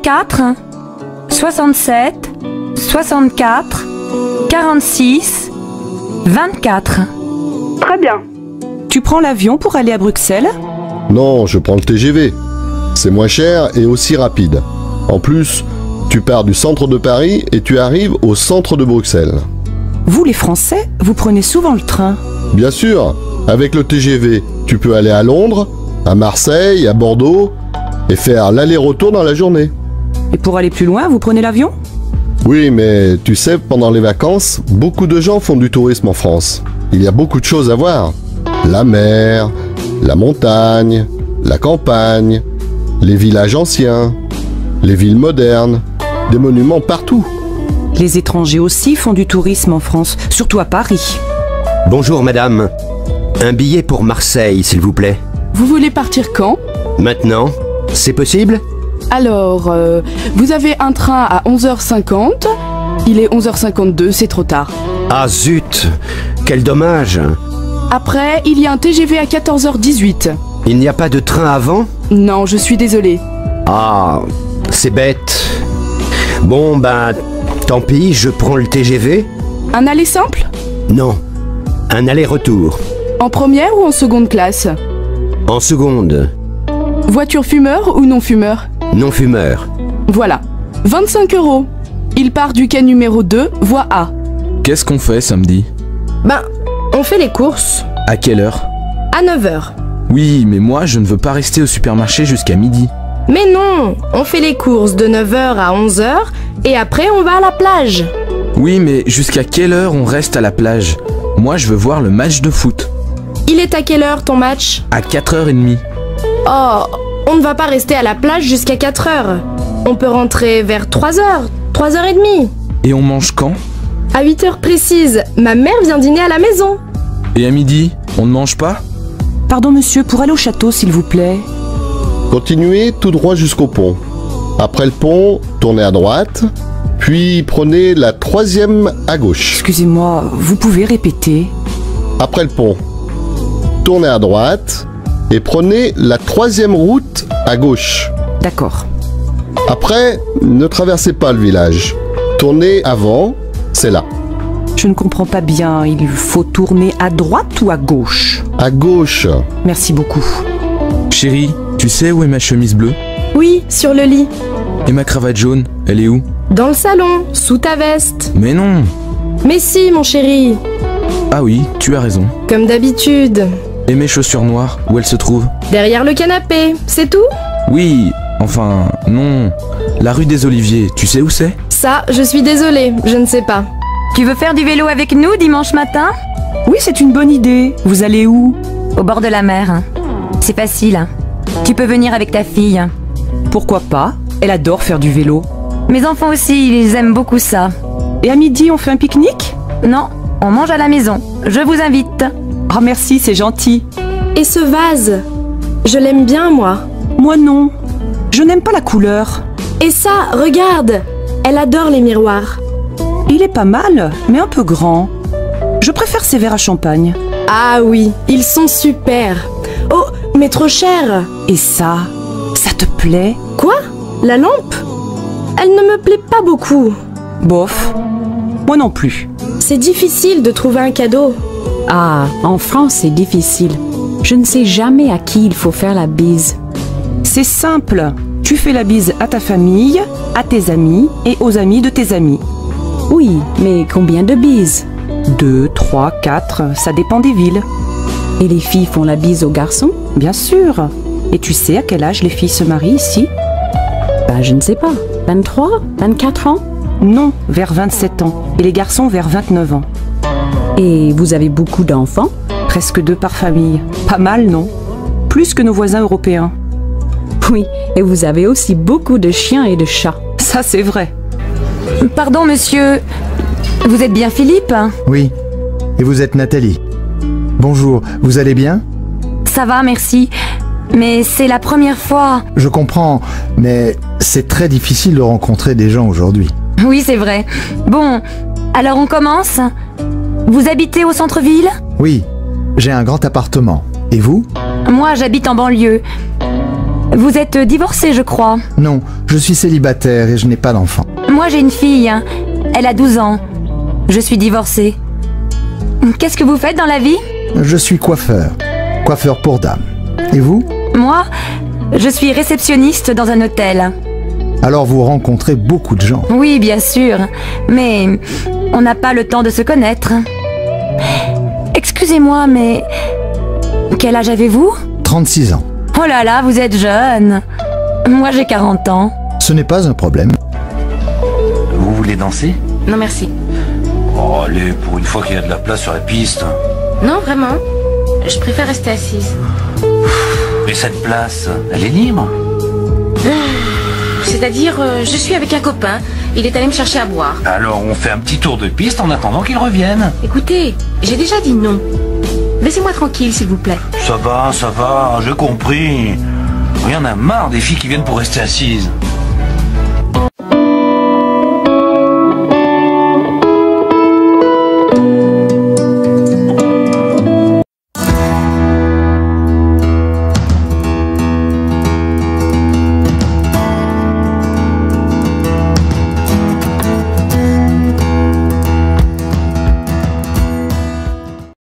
04 67 64 46 24. Très bien. Tu prends l'avion pour aller à Bruxelles? Non, je prends le TGV. C'est moins cher et aussi rapide. En plus, tu pars du centre de Paris et tu arrives au centre de Bruxelles. Vous les Français, vous prenez souvent le train? Bien sûr, avec le TGV, tu peux aller à Londres, à Marseille, à Bordeaux et faire l'aller-retour dans la journée. Et pour aller plus loin, vous prenez l'avion? Oui, mais tu sais, pendant les vacances, beaucoup de gens font du tourisme en France. Il y a beaucoup de choses à voir. La mer, la montagne, la campagne, les villages anciens, les villes modernes, des monuments partout. Les étrangers aussi font du tourisme en France, surtout à Paris. Bonjour madame. Un billet pour Marseille, s'il vous plaît. Vous voulez partir quand? Maintenant, c'est possible? Alors, vous avez un train à 11h50. Il est 11h52, c'est trop tard. Ah zut! Quel dommage! Après, il y a un TGV à 14h18. Il n'y a pas de train avant? Non, je suis désolée. Ah, c'est bête. Bon, ben, tant pis, je prends le TGV. Un aller simple? Non, un aller-retour. En première ou en seconde classe? En seconde. Voiture fumeur ou non fumeur? Non fumeur. Voilà. 25 €. Il part du quai numéro 2, voie A. Qu'est-ce qu'on fait samedi? Ben, on fait les courses. À quelle heure? À 9 h. Oui, mais moi je ne veux pas rester au supermarché jusqu'à midi. Mais non, on fait les courses de 9 h à 11 h et après on va à la plage. Oui, mais jusqu'à quelle heure on reste à la plage? Moi je veux voir le match de foot. Il est à quelle heure ton match? À 4h30. Oh, on ne va pas rester à la plage jusqu'à 4 h. On peut rentrer vers 3 h, 3h30. Et on mange quand? À 8 h précises. Ma mère vient dîner à la maison. Et à midi, on ne mange pas? Pardon monsieur, pour aller au château s'il vous plaît. Continuez tout droit jusqu'au pont. Après le pont, tournez à droite, puis prenez la 3e à gauche. Excusez-moi, vous pouvez répéter? Après le pont, tournez à droite et prenez la 3e route à gauche. D'accord. Après, ne traversez pas le village. Tournez avant, c'est là. Je ne comprends pas bien, il faut tourner à droite ou à gauche? À gauche. Merci beaucoup. Chérie, tu sais où est ma chemise bleue? Oui, sur le lit. Et ma cravate jaune, elle est où? Dans le salon, sous ta veste. Mais non! Mais si, mon chéri. Ah oui, tu as raison. Comme d'habitude. Et mes chaussures noires, où elles se trouvent? Derrière le canapé, c'est tout? Oui, enfin, non. La rue des Oliviers, tu sais où c'est? Ça, je suis désolée, je ne sais pas. Tu veux faire du vélo avec nous dimanche matin? Oui, c'est une bonne idée. Vous allez où? Au bord de la mer. C'est facile. Tu peux venir avec ta fille. Pourquoi pas? Elle adore faire du vélo. Mes enfants aussi, ils aiment beaucoup ça. Et à midi, on fait un pique-nique? Non, on mange à la maison. Je vous invite. Ah merci, c'est gentil. Et ce vase? Je l'aime bien, moi. Moi non. Je n'aime pas la couleur. Et ça, regarde! Elle adore les miroirs. Il est pas mal, mais un peu grand. Je préfère ces verres à champagne. Ah oui, ils sont super. Oh, mais trop cher. Et ça te plaît? Quoi? La lampe? Elle ne me plaît pas beaucoup. Bof. Moi non plus. C'est difficile de trouver un cadeau. Ah, en France, c'est difficile. Je ne sais jamais à qui il faut faire la bise. C'est simple. Tu fais la bise à ta famille, à tes amis et aux amis de tes amis. Oui, mais combien de bises? 2, 3, 4, ça dépend des villes. Et les filles font la bise aux garçons? Bien sûr. Et tu sais à quel âge les filles se marient ici? Ben, je ne sais pas. 23? 24 ans? Non, vers 27 ans. Et les garçons vers 29 ans. Et vous avez beaucoup d'enfants? Presque 2 par famille. Pas mal, non? Plus que nos voisins européens. Oui, et vous avez aussi beaucoup de chiens et de chats. Ça, c'est vrai. Pardon, monsieur. Vous êtes bien Philippe? Oui. Et vous êtes Nathalie. Bonjour, vous allez bien? Ça va, merci. Mais c'est la première fois. Je comprends, mais c'est très difficile de rencontrer des gens aujourd'hui. Oui, c'est vrai. Bon, alors on commence. Vous habitez au centre-ville? Oui, j'ai un grand appartement. Et vous? Moi, j'habite en banlieue. Vous êtes divorcé, je crois. Non, je suis célibataire et je n'ai pas d'enfant. Moi, j'ai une fille. Elle a 12 ans. Je suis divorcée. Qu'est-ce que vous faites dans la vie? Je suis coiffeur. Coiffeur pour dames. Et vous? Moi, je suis réceptionniste dans un hôtel. Alors vous rencontrez beaucoup de gens? Oui, bien sûr. Mais on n'a pas le temps de se connaître. Excusez-moi, mais... Quel âge avez-vous? 36 ans. Oh là là, vous êtes jeune. Moi, j'ai 40 ans. Ce n'est pas un problème. Vous voulez danser? Non, merci. Oh, allez, pour une fois qu'il y a de la place sur la piste. Non, vraiment. Je préfère rester assise. Mais cette place, elle est libre? C'est-à-dire, je suis avec un copain. Il est allé me chercher à boire. Alors, on fait un petit tour de piste en attendant qu'il revienne. Écoutez, j'ai déjà dit non. Laissez-moi tranquille, s'il vous plaît. Ça va, j'ai compris. Il y en a marre des filles qui viennent pour rester assises.